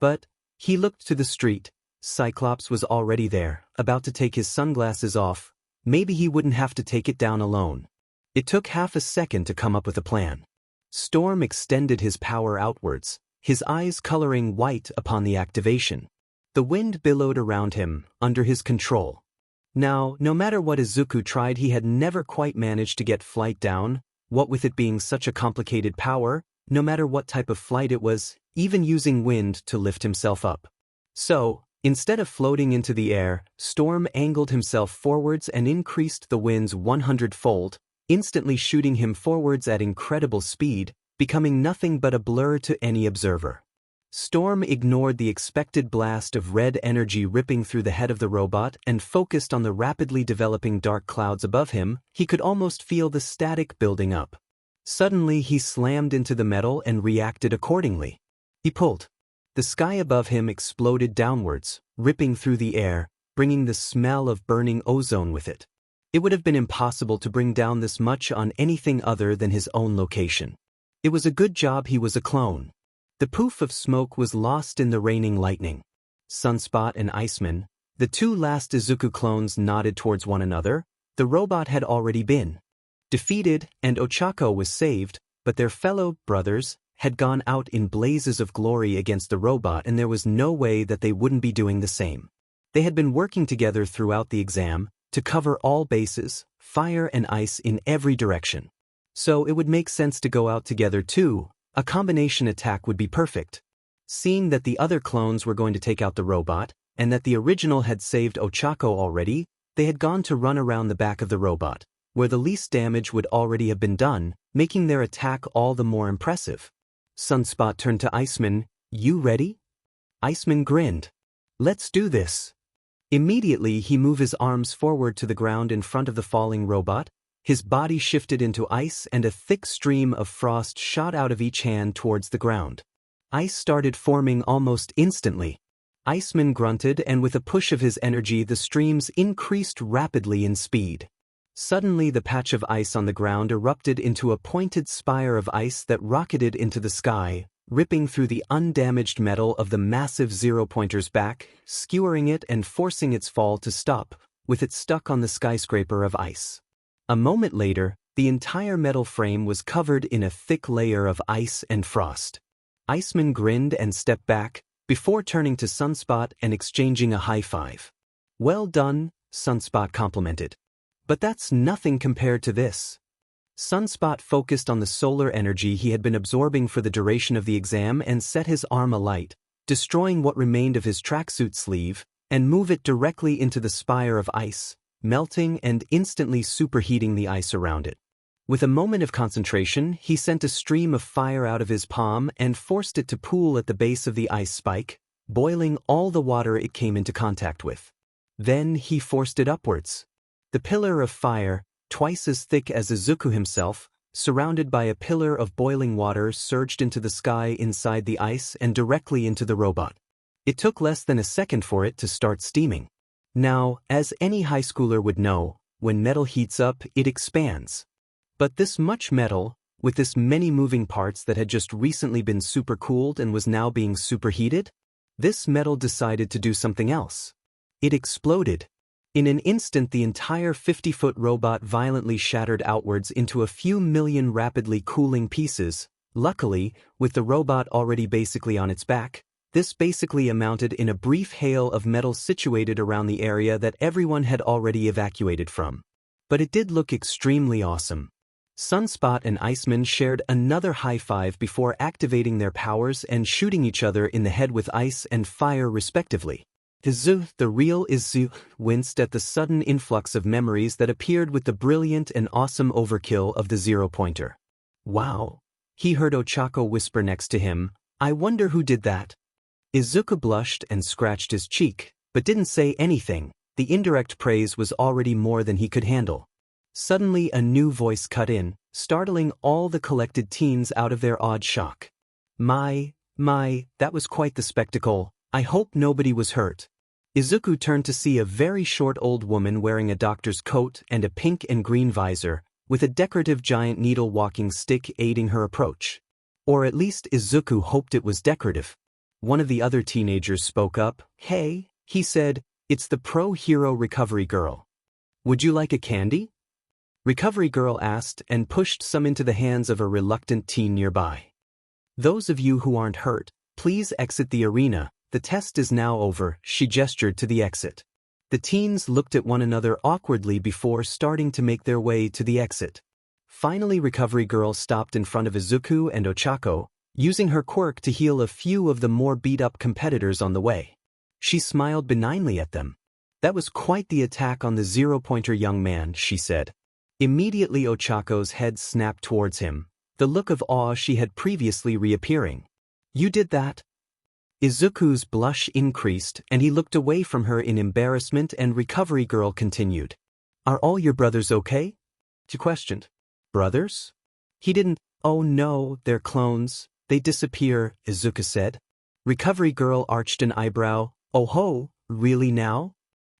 But he looked to the street. Cyclops was already there, about to take his sunglasses off. Maybe he wouldn't have to take it down alone. It took half a second to come up with a plan. Storm extended his power outwards, his eyes coloring white upon the activation. The wind billowed around him, under his control. Now, no matter what Izuku tried, he had never quite managed to get flight down. What with it being such a complicated power, no matter what type of flight it was, even using wind to lift himself up. So, instead of floating into the air, Storm angled himself forwards and increased the wind's 100-fold, instantly shooting him forwards at incredible speed, becoming nothing but a blur to any observer. Storm ignored the expected blast of red energy ripping through the head of the robot and focused on the rapidly developing dark clouds above him. He could almost feel the static building up. Suddenly he slammed into the metal and reacted accordingly. He pulled. The sky above him exploded downwards, ripping through the air, bringing the smell of burning ozone with it. It would have been impossible to bring down this much on anything other than his own location. It was a good job he was a clone. The poof of smoke was lost in the raining lightning. Sunspot and Iceman, the two last Izuku clones, nodded towards one another. The robot had already been defeated, and Ochako was saved, but their fellow brothers had gone out in blazes of glory against the robot, and there was no way that they wouldn't be doing the same. They had been working together throughout the exam, to cover all bases, fire and ice in every direction. So it would make sense to go out together too. A combination attack would be perfect. Seeing that the other clones were going to take out the robot, and that the original had saved Ochako already, they had gone to run around the back of the robot, where the least damage would already have been done, making their attack all the more impressive. Sunspot turned to Iceman. "You ready?" Iceman grinned. "Let's do this." Immediately he moved his arms forward to the ground in front of the falling robot. His body shifted into ice and a thick stream of frost shot out of each hand towards the ground. Ice started forming almost instantly. Iceman grunted, and with a push of his energy the streams increased rapidly in speed. Suddenly the patch of ice on the ground erupted into a pointed spire of ice that rocketed into the sky, ripping through the undamaged metal of the massive zero-pointer's back, skewering it and forcing its fall to stop, with it stuck on the skyscraper of ice. A moment later, the entire metal frame was covered in a thick layer of ice and frost. Iceman grinned and stepped back, before turning to Sunspot and exchanging a high five. "Well done," Sunspot complimented. "But that's nothing compared to this." Sunspot focused on the solar energy he had been absorbing for the duration of the exam and set his arm alight, destroying what remained of his tracksuit sleeve, and move it directly into the spire of ice, melting and instantly superheating the ice around it. With a moment of concentration, he sent a stream of fire out of his palm and forced it to pool at the base of the ice spike, boiling all the water it came into contact with. Then he forced it upwards. The pillar of fire, twice as thick as Izuku himself, surrounded by a pillar of boiling water, surged into the sky inside the ice and directly into the robot. It took less than a second for it to start steaming. Now, as any high schooler would know, when metal heats up, it expands. But this much metal, with this many moving parts that had just recently been supercooled and was now being superheated, this metal decided to do something else. It exploded. In an instant, the entire 50-foot robot violently shattered outwards into a few million rapidly cooling pieces. Luckily, with the robot already basically on its back, this basically amounted in a brief hail of metal situated around the area that everyone had already evacuated from. But it did look extremely awesome. Sunspot and Iceman shared another high five before activating their powers and shooting each other in the head with ice and fire respectively. Izu, the real Izu, winced at the sudden influx of memories that appeared with the brilliant and awesome overkill of the zero-pointer. Wow! He heard Ochako whisper next to him, "I wonder who did that?" Izuku blushed and scratched his cheek, but didn't say anything. The indirect praise was already more than he could handle. Suddenly a new voice cut in, startling all the collected teens out of their awed shock. My, that was quite the spectacle. I hope nobody was hurt." Izuku turned to see a very short old woman wearing a doctor's coat and a pink and green visor, with a decorative giant needle walking stick aiding her approach. Or at least Izuku hoped it was decorative. One of the other teenagers spoke up. "Hey," he said, "it's the pro-hero Recovery Girl. Would you like a candy?" Recovery Girl asked and pushed some into the hands of a reluctant teen nearby. "Those of you who aren't hurt, please exit the arena. The test is now over," she gestured to the exit. The teens looked at one another awkwardly before starting to make their way to the exit. Finally, Recovery Girl stopped in front of Izuku and Ochako, using her quirk to heal a few of the more beat-up competitors on the way. She smiled benignly at them. "That was quite the attack on the zero-pointer, young man," she said. Immediately Ochako's head snapped towards him, the look of awe she had previously reappearing. "You did that?" Izuku's blush increased and he looked away from her in embarrassment, and Recovery Girl continued. "Are all your brothers okay?" she questioned. "Brothers?" He didn't. "Oh no, they're clones. They disappear," Izuku said. Recovery Girl arched an eyebrow. "Oh ho, really now?"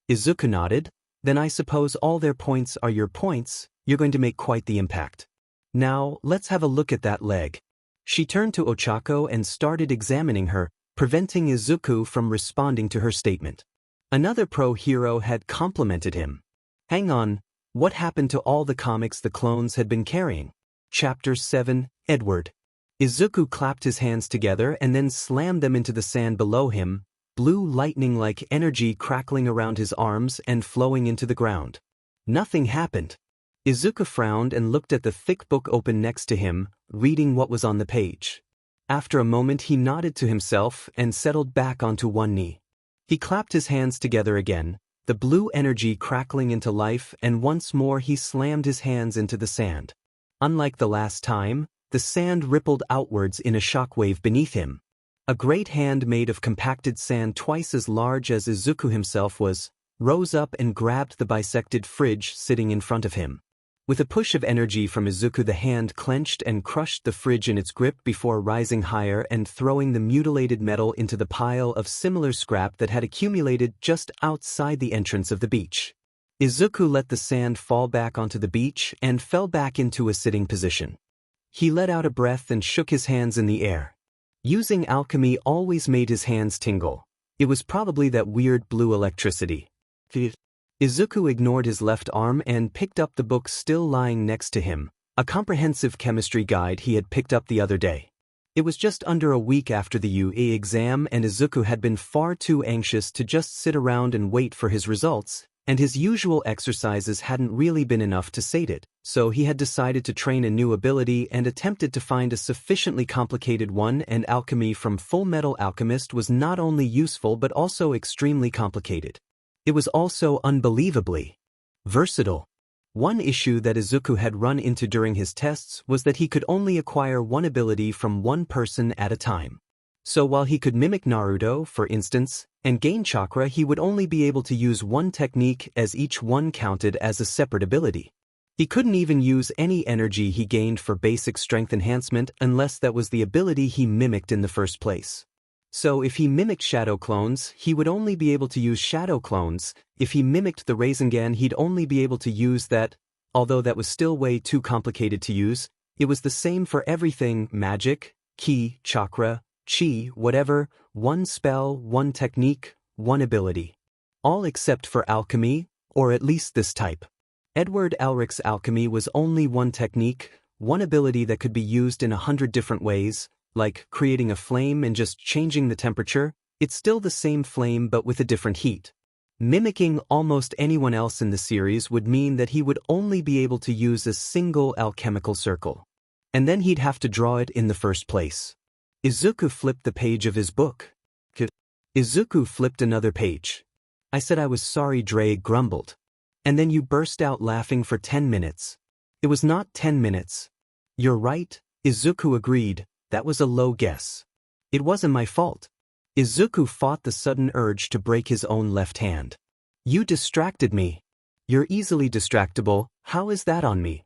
Izuku nodded. "Then I suppose all their points are your points. You're going to make quite the impact. Now, let's have a look at that leg." She turned to Ochako and started examining her, preventing Izuku from responding to her statement. Another pro-hero had complimented him. "Hang on, what happened to all the comics the clones had been carrying?" Chapter 7, Edward. Izuku clapped his hands together and then slammed them into the sand below him, blue lightning-like energy crackling around his arms and flowing into the ground. Nothing happened. Izuku frowned and looked at the thick book open next to him, reading what was on the page. After a moment he nodded to himself and settled back onto one knee. He clapped his hands together again, the blue energy crackling into life, and once more he slammed his hands into the sand. Unlike the last time, the sand rippled outwards in a shockwave beneath him. A great hand made of compacted sand twice as large as Izuku himself rose up and grabbed the bisected fridge sitting in front of him. With a push of energy from Izuku, the hand clenched and crushed the fridge in its grip before rising higher and throwing the mutilated metal into the pile of similar scrap that had accumulated just outside the entrance of the beach. Izuku let the sand fall back onto the beach and fell back into a sitting position. He let out a breath and shook his hands in the air. Using alchemy always made his hands tingle. It was probably that weird blue electricity. Izuku ignored his left arm and picked up the book still lying next to him, a comprehensive chemistry guide he had picked up the other day. It was just under a week after the UE exam and Izuku had been far too anxious to just sit around and wait for his results. And his usual exercises hadn't really been enough to sate it, so he had decided to train a new ability and attempted to find a sufficiently complicated one, and alchemy from Full Metal Alchemist was not only useful but also extremely complicated. It was also unbelievably versatile. One issue that Izuku had run into during his tests was that he could only acquire one ability from one person at a time. So while he could mimic Naruto, for instance, and gain chakra, he would only be able to use one technique, as each one counted as a separate ability. He couldn't even use any energy he gained for basic strength enhancement unless that was the ability he mimicked in the first place. So if he mimicked shadow clones, he would only be able to use shadow clones. If he mimicked the Rasengan, he'd only be able to use that. Although that was still way too complicated to use, it was the same for everything: magic, ki, chakra, chi, whatever, one spell, one technique, one ability. All except for alchemy, or at least this type. Edward Elric's alchemy was only one technique, one ability that could be used in 100 different ways, like creating a flame and just changing the temperature. It's still the same flame but with a different heat. Mimicking almost anyone else in the series would mean that he would only be able to use a single alchemical circle. And then he'd have to draw it in the first place. Izuku flipped the page of his book. Izuku flipped another page. I said I was sorry, Drake grumbled. And then you burst out laughing for 10 minutes. It was not 10 minutes. You're right, Izuku agreed. That was a low guess. It wasn't my fault. Izuku fought the sudden urge to break his own left hand. You distracted me. You're easily distractible. How is that on me?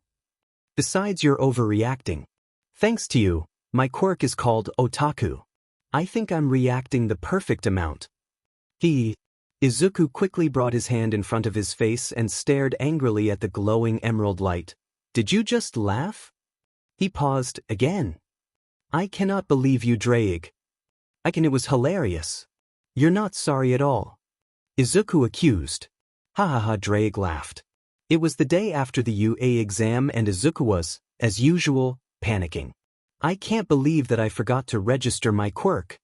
Besides, you're overreacting. Thanks to you, my quirk is called Otaku. I think I'm reacting the perfect amount. Izuku quickly brought his hand in front of his face and stared angrily at the glowing emerald light. Did you just laugh? He paused again. I cannot believe you, Drake. It was hilarious. You're not sorry at all. Izuku accused. Ha ha ha, Drake laughed. It was the day after the UA exam and Izuku was, as usual, panicking. I can't believe that I forgot to register my quirk.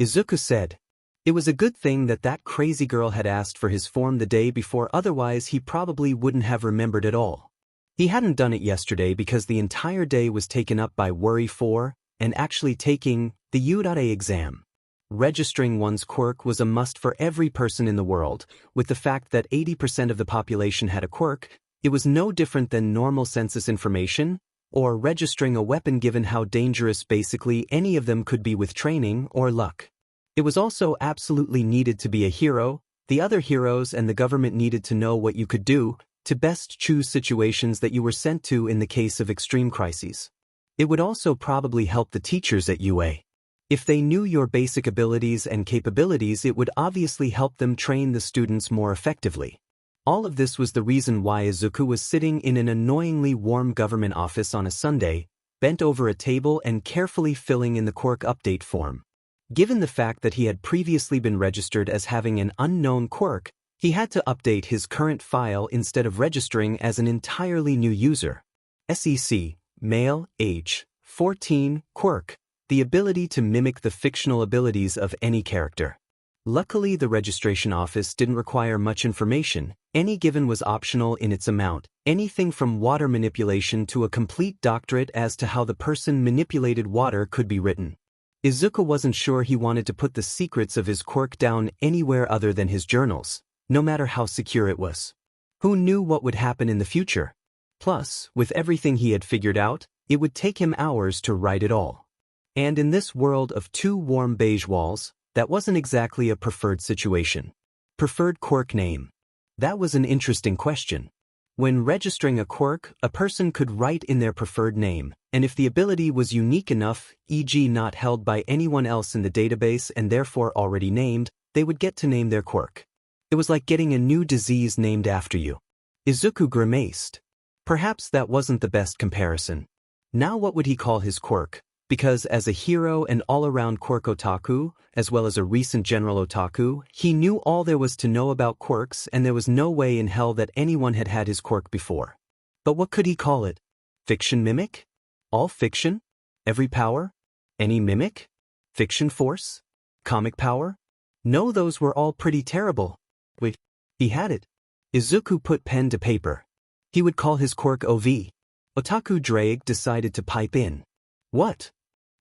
Izuku said. It was a good thing that that crazy girl had asked for his form the day before, otherwise he probably wouldn't have remembered at all. He hadn't done it yesterday because the entire day was taken up by worry for, and actually taking, the UA exam. Registering one's quirk was a must for every person in the world. With the fact that 80% of the population had a quirk, it was no different than normal census information, or registering a weapon, given how dangerous basically any of them could be with training or luck. It was also absolutely needed to be a hero. The other heroes and the government needed to know what you could do to best choose situations that you were sent to in the case of extreme crises. It would also probably help the teachers at UA. If they knew your basic abilities and capabilities, it would obviously help them train the students more effectively. All of this was the reason why Izuku was sitting in an annoyingly warm government office on a Sunday, bent over a table and carefully filling in the quirk update form. Given the fact that he had previously been registered as having an unknown quirk, he had to update his current file instead of registering as an entirely new user. SEC, male, age, 14, quirk, the ability to mimic the fictional abilities of any character. Luckily, the registration office didn't require much information. Any given was optional in its amount, anything from water manipulation to a complete doctorate as to how the person manipulated water could be written. Izuku wasn't sure he wanted to put the secrets of his quirk down anywhere other than his journals, no matter how secure it was. Who knew what would happen in the future? Plus, with everything he had figured out, it would take him hours to write it all. And in this world of two warm beige walls, that wasn't exactly a preferred situation. Preferred quirk name. That was an interesting question. When registering a quirk, a person could write in their preferred name, and if the ability was unique enough, e.g. not held by anyone else in the database and therefore already named, they would get to name their quirk. It was like getting a new disease named after you. Izuku grimaced. Perhaps that wasn't the best comparison. Now what would he call his quirk? Because as a hero and all-around quirk otaku, as well as a recent general otaku, he knew all there was to know about quirks, and there was no way in hell that anyone had had his quirk before. But what could he call it? Fiction mimic? All fiction? Every power? Any mimic? Fiction force? Comic power? No, those were all pretty terrible. Wait, he had it. Izuku put pen to paper. He would call his quirk OV. Otaku Drake decided to pipe in. What?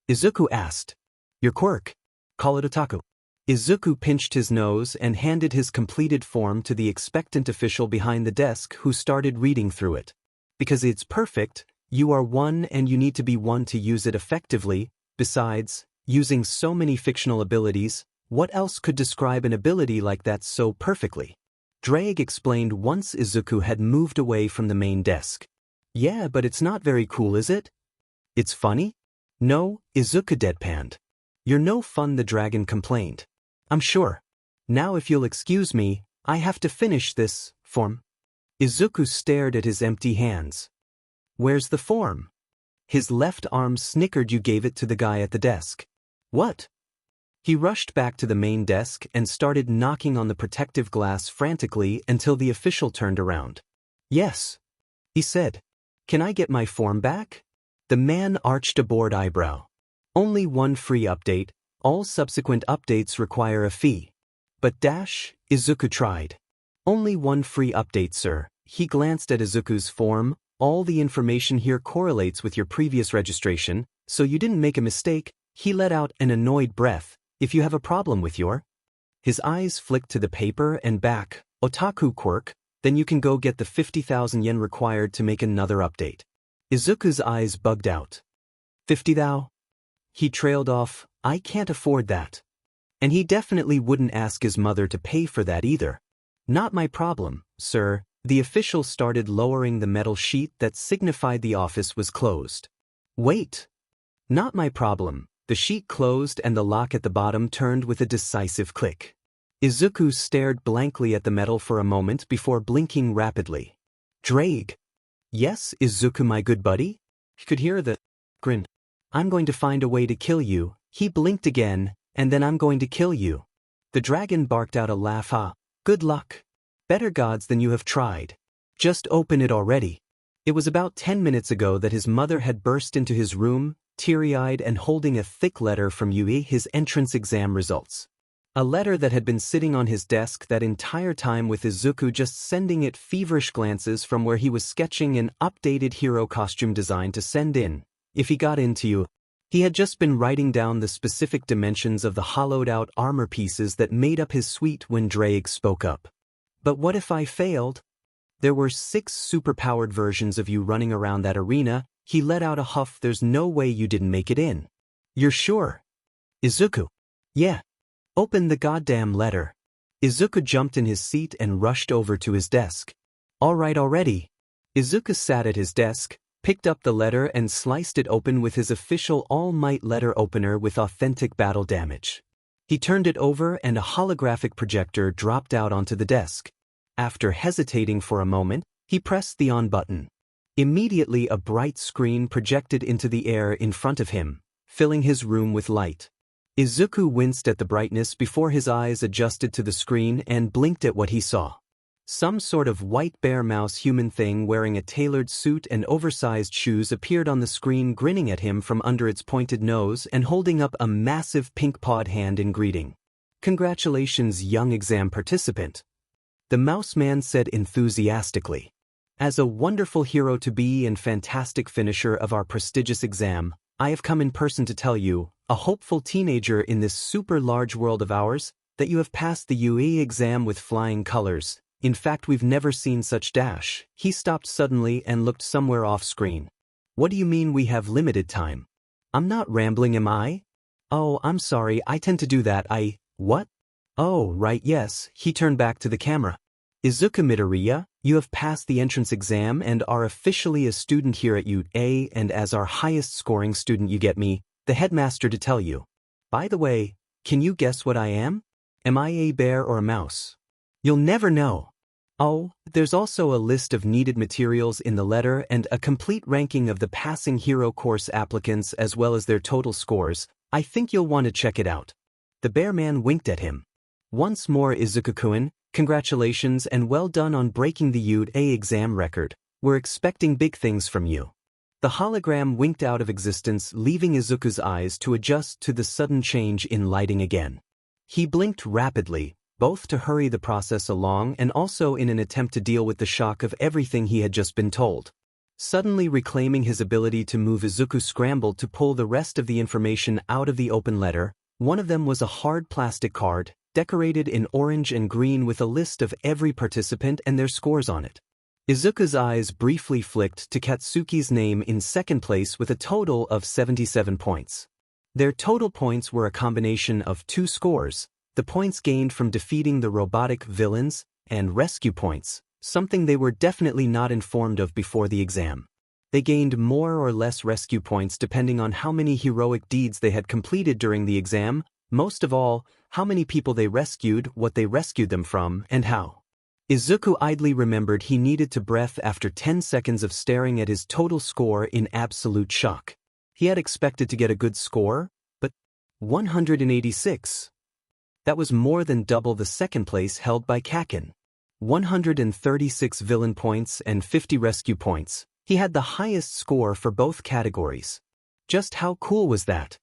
Izuku asked. Your quirk. Call it Otaku. Izuku pinched his nose and handed his completed form to the expectant official behind the desk, who started reading through it. Because it's perfect, you are one and you need to be one to use it effectively. Besides, using so many fictional abilities, what else could describe an ability like that so perfectly? Drake explained once Izuku had moved away from the main desk. Yeah, but it's not very cool, is it? It's funny? No, Izuku deadpanned. You're no fun, the dragon complained. I'm sure. Now if you'll excuse me, I have to finish this form. Izuku stared at his empty hands. Where's the form? His left arm snickered. You gave it to the guy at the desk. What? He rushed back to the main desk and started knocking on the protective glass frantically until the official turned around. Yes, he said. Can I get my form back? The man arched a bored eyebrow. Only one free update. All subsequent updates require a fee. But Izuku tried. Only one free update, sir. He glanced at Izuku's form. All the information here correlates with your previous registration, so you didn't make a mistake. He let out an annoyed breath. If you have a problem with your... His eyes flicked to the paper and back. Otaku Quirk, then you can go get the 50,000 yen required to make another update. Izuku's eyes bugged out. 50,000? He trailed off. I can't afford that. And he definitely wouldn't ask his mother to pay for that either. Not my problem, sir. The official started lowering the metal sheet that signified the office was closed. Wait. Not my problem. The sheet closed and the lock at the bottom turned with a decisive click. Izuku stared blankly at the metal for a moment before blinking rapidly. Drake. Yes, Izuku, my good buddy? He could hear the grin. I'm going to find a way to kill you. He blinked again, and then I'm going to kill you. The dragon barked out a laugh. Good luck. Better gods than you have tried. Just open it already. It was about 10 minutes ago that his mother had burst into his room, teary-eyed and holding a thick letter from Yui, his entrance exam results. A letter that had been sitting on his desk that entire time, with Izuku just sending it feverish glances from where he was sketching an updated hero costume design to send in. If he got into you, he had just been writing down the specific dimensions of the hollowed-out armor pieces that made up his suite when Drake spoke up. But what if I failed? There were 6 superpowered versions of you running around that arena. He let out a huff. There's no way you didn't make it in. You're sure? Izuku. Yeah. Open the goddamn letter. Izuku jumped in his seat and rushed over to his desk. All right already. Izuku sat at his desk, picked up the letter and sliced it open with his official all-might letter opener with authentic battle damage. He turned it over and a holographic projector dropped out onto the desk. After hesitating for a moment, he pressed the on button. Immediately a bright screen projected into the air in front of him, filling his room with light. Izuku winced at the brightness before his eyes adjusted to the screen and blinked at what he saw. Some sort of white bear mouse human thing wearing a tailored suit and oversized shoes appeared on the screen, grinning at him from under its pointed nose and holding up a massive pink-pawed hand in greeting. Congratulations, young exam participant. The mouse man said enthusiastically. As a wonderful hero to be and fantastic finisher of our prestigious exam, I have come in person to tell you, a hopeful teenager in this super large world of ours, that you have passed the UE exam with flying colors. In fact, we've never seen such dash. He stopped suddenly and looked somewhere off screen. What do you mean we have limited time? I'm not rambling, am I? Oh, I'm sorry, I tend to do that. What? Oh, right, yes. He turned back to the camera. Izuku Midoriya, you have passed the entrance exam and are officially a student here at UA, and as our highest scoring student, you get me, the headmaster, to tell you. By the way, can you guess what I am? Am I a bear or a mouse? You'll never know. Oh, there's also a list of needed materials in the letter and a complete ranking of the passing hero course applicants as well as their total scores. I think you'll want to check it out. The bear man winked at him. Once more, Izuku-kun, congratulations and well done on breaking the UA exam record. We're expecting big things from you. The hologram winked out of existence, leaving Izuku's eyes to adjust to the sudden change in lighting again. He blinked rapidly, both to hurry the process along and also in an attempt to deal with the shock of everything he had just been told. Suddenly reclaiming his ability to move, Izuku scrambled to pull the rest of the information out of the open letter. One of them was a hard plastic card, decorated in orange and green with a list of every participant and their scores on it. Izuku's eyes briefly flicked to Katsuki's name in second place with a total of 77 points. Their total points were a combination of 2 scores, the points gained from defeating the robotic villains, and rescue points, something they were definitely not informed of before the exam. They gained more or less rescue points depending on how many heroic deeds they had completed during the exam, most of all, how many people they rescued, what they rescued them from, and how. Izuku idly remembered he needed to breath after 10 seconds of staring at his total score in absolute shock. He had expected to get a good score, but 186. That was more than double the second place held by Kaken. 136 villain points and 50 rescue points. He had the highest score for both categories. Just how cool was that?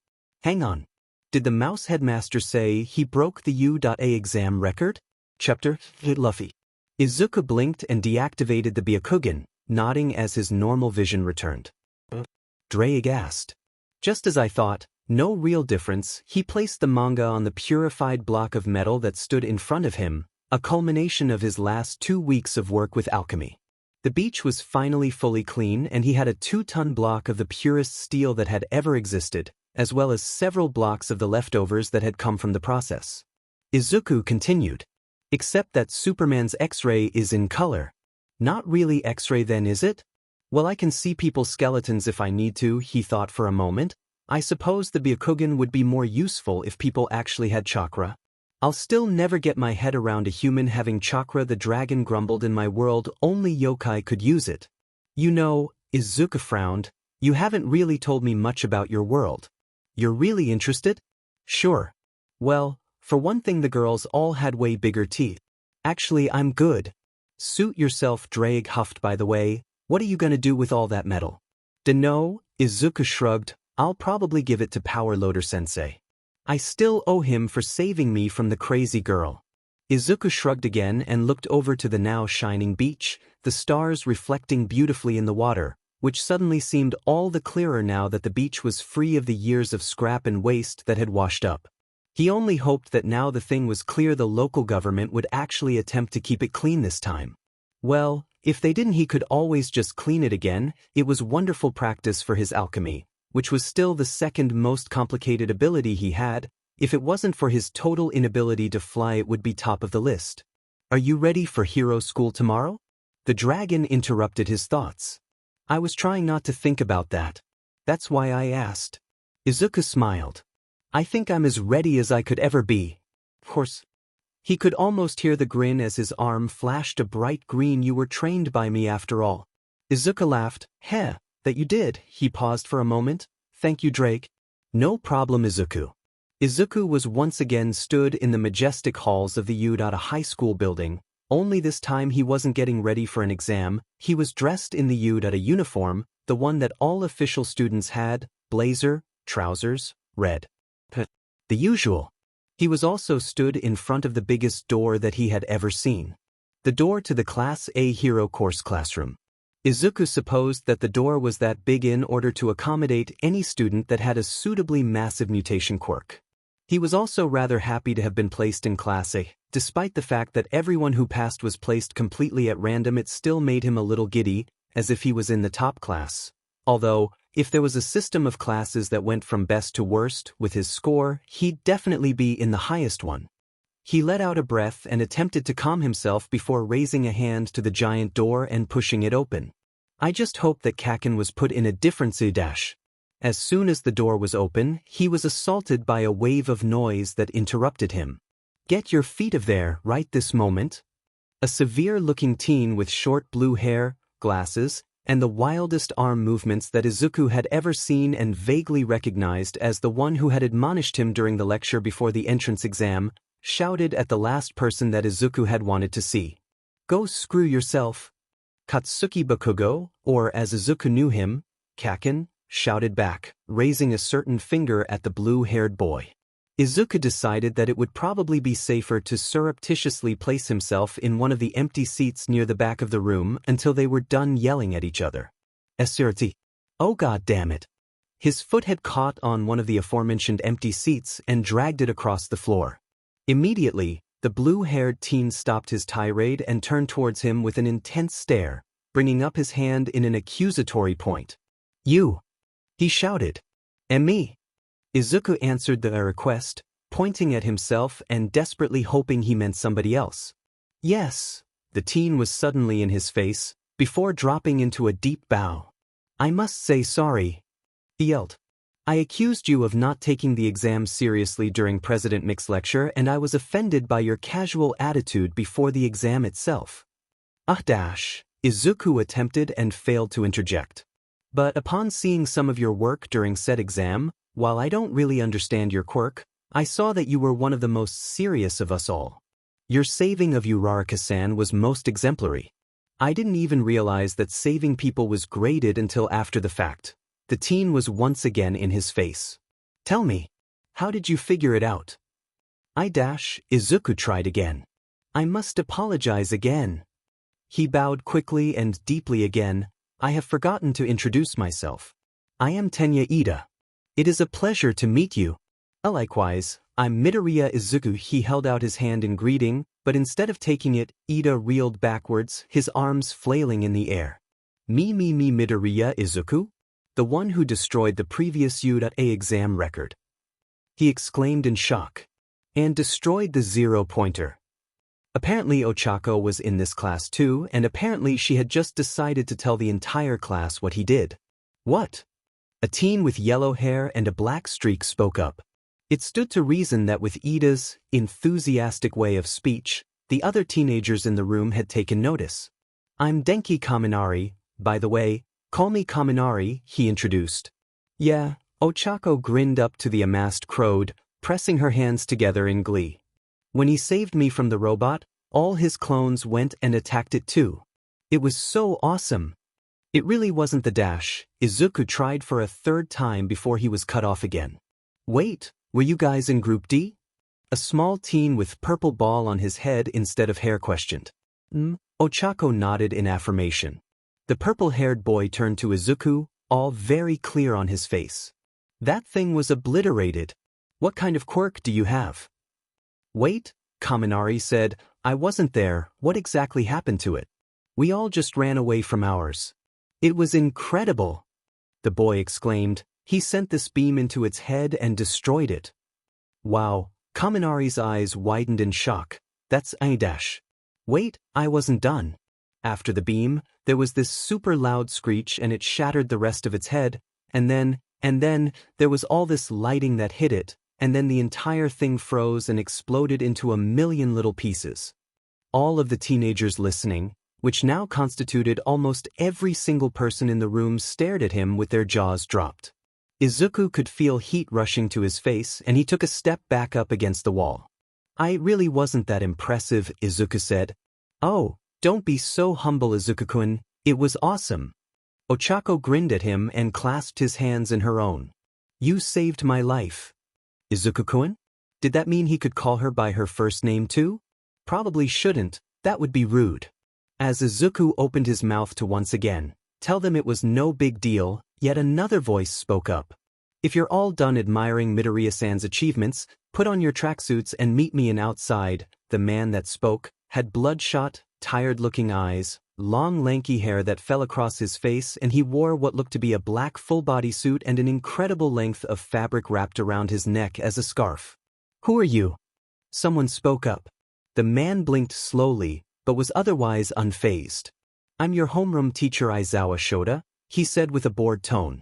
Hang on. Did the Mouse Headmaster say he broke the U.A exam record? Chapter Luffy. Izuku blinked and deactivated the Byakugan, nodding as his normal vision returned. Drake asked. Just as I thought, no real difference. He placed the manga on the purified block of metal that stood in front of him, a culmination of his last 2 weeks of work with alchemy. The beach was finally fully clean and he had a 2-ton block of the purest steel that had ever existed, as well as several blocks of the leftovers that had come from the process. Izuku continued. Except that Superman's X-ray is in color. Not really X-ray then, is it? Well, I can see people's skeletons if I need to, he thought for a moment. I suppose the Byakugan would be more useful if people actually had chakra. I'll still never get my head around a human having chakra. The dragon grumbled. In my world, only yokai could use it. You know, Izuku frowned, you haven't really told me much about your world. You're really interested? Sure. Well, for one thing, the girls all had way bigger teeth. Actually, I'm good. Suit yourself, Drake huffed. By the way, what are you gonna do with all that metal? Dunno, Izuku shrugged. I'll probably give it to Power Loader Sensei. I still owe him for saving me from the crazy girl. Izuku shrugged again and looked over to the now shining beach, the stars reflecting beautifully in the water, which suddenly seemed all the clearer now that the beach was free of the years of scrap and waste that had washed up. He only hoped that now the thing was clear, the local government would actually attempt to keep it clean this time. Well, if they didn't, he could always just clean it again. It was wonderful practice for his alchemy, which was still the second most complicated ability he had. If it wasn't for his total inability to fly, it would be top of the list. Are you ready for hero school tomorrow? The dragon interrupted his thoughts. I was trying not to think about that. That's why I asked. Izuku smiled. I think I'm as ready as I could ever be. Of course. He could almost hear the grin as his arm flashed a bright green. You were trained by me after all. Izuku laughed. Heh, that you did. He paused for a moment. Thank you, Drake. No problem, Izuku. Izuku was once again stood in the majestic halls of the U.A high school building, only this time he wasn't getting ready for an exam. He was dressed in the U.A uniform, the one that all official students had, blazer, trousers, red. The usual. He was also stood in front of the biggest door that he had ever seen. The door to the Class A Hero Course classroom. Izuku supposed that the door was that big in order to accommodate any student that had a suitably massive mutation quirk. He was also rather happy to have been placed in Class A. Despite the fact that everyone who passed was placed completely at random, it still made him a little giddy, as if he was in the top class. Although, if there was a system of classes that went from best to worst with his score, he'd definitely be in the highest one. He let out a breath and attempted to calm himself before raising a hand to the giant door and pushing it open. I just hoped that Kaken was put in a different dash. As soon as the door was open, he was assaulted by a wave of noise that interrupted him. Get your feet of there right this moment. A severe-looking teen with short blue hair, glasses, and the wildest arm movements that Izuku had ever seen and vaguely recognized as the one who had admonished him during the lecture before the entrance exam, shouted at the last person that Izuku had wanted to see. Go screw yourself. Katsuki Bakugo, or as Izuku knew him, Kaken, shouted back, raising a certain finger at the blue-haired boy. Izuku decided that it would probably be safer to surreptitiously place himself in one of the empty seats near the back of the room until they were done yelling at each other. Esurti. Oh god damn it. His foot had caught on one of the aforementioned empty seats and dragged it across the floor. Immediately, the blue-haired teen stopped his tirade and turned towards him with an intense stare, bringing up his hand in an accusatory point. You! He shouted. And me! Izuku answered the request, pointing at himself and desperately hoping he meant somebody else. Yes, the teen was suddenly in his face, before dropping into a deep bow. I must say sorry, he yelled. I accused you of not taking the exam seriously during President Mick's lecture, and I was offended by your casual attitude before the exam itself. Izuku attempted and failed to interject. But upon seeing some of your work during said exam, while I don't really understand your quirk, I saw that you were one of the most serious of us all. Your saving of Uraraka-san was most exemplary. I didn't even realize that saving people was graded until after the fact. The teen was once again in his face. Tell me, how did you figure it out? Izuku tried again. I must apologize again. He bowed quickly and deeply again. I have forgotten to introduce myself. I am Tenya Ida. It is a pleasure to meet you. Likewise, I'm Midoriya Izuku. He held out his hand in greeting, but instead of taking it, Ida reeled backwards, his arms flailing in the air. Me Midoriya Izuku? The one who destroyed the previous U.A exam record. He exclaimed in shock. And destroyed the 0-pointer. Apparently Ochako was in this class too, and apparently she had just decided to tell the entire class what he did. What? A teen with yellow hair and a black streak spoke up. It stood to reason that with Ida's enthusiastic way of speech, the other teenagers in the room had taken notice. I'm Denki Kaminari, by the way, call me Kaminari, he introduced. Yeah, Ochako grinned up to the amassed crowd, pressing her hands together in glee. When he saved me from the robot, all his clones went and attacked it too. It was so awesome. It really wasn't the dash. Izuku tried for a third time before he was cut off again. Wait, were you guys in Group D? A small teen with purple ball on his head instead of hair questioned. Ochako nodded in affirmation. The purple-haired boy turned to Izuku, all very clear on his face. That thing was obliterated. What kind of quirk do you have? Wait, Kaminari said, I wasn't there. What exactly happened to it? We all just ran away from ours. It was incredible, the boy exclaimed. He sent this beam into its head and destroyed it. Wow, Kaminari's eyes widened in shock. That's dash. Wait, I wasn't done. After the beam, there was this super loud screech and it shattered the rest of its head, and then, there was all this lighting that hit it, and then the entire thing froze and exploded into a million little pieces. All of the teenagers listening, which now constituted almost every single person in the room, stared at him with their jaws dropped. Izuku could feel heat rushing to his face and he took a step back up against the wall. I really wasn't that impressive, Izuku said. Oh, don't be so humble, Izuku-kun, it was awesome. Ochako grinned at him and clasped his hands in her own. You saved my life. Izuku-kun? Did that mean he could call her by her first name too? Probably shouldn't, that would be rude. As Izuku opened his mouth to once again tell them it was no big deal, yet another voice spoke up. If you're all done admiring Midoriya-san's achievements, put on your tracksuits and meet me in outside. The man that spoke had bloodshot, tired-looking eyes, long lanky hair that fell across his face, and he wore what looked to be a black full-body suit and an incredible length of fabric wrapped around his neck as a scarf. Who are you? Someone spoke up. The man blinked slowly, but was otherwise unfazed. I'm your homeroom teacher Aizawa Shota, he said with a bored tone.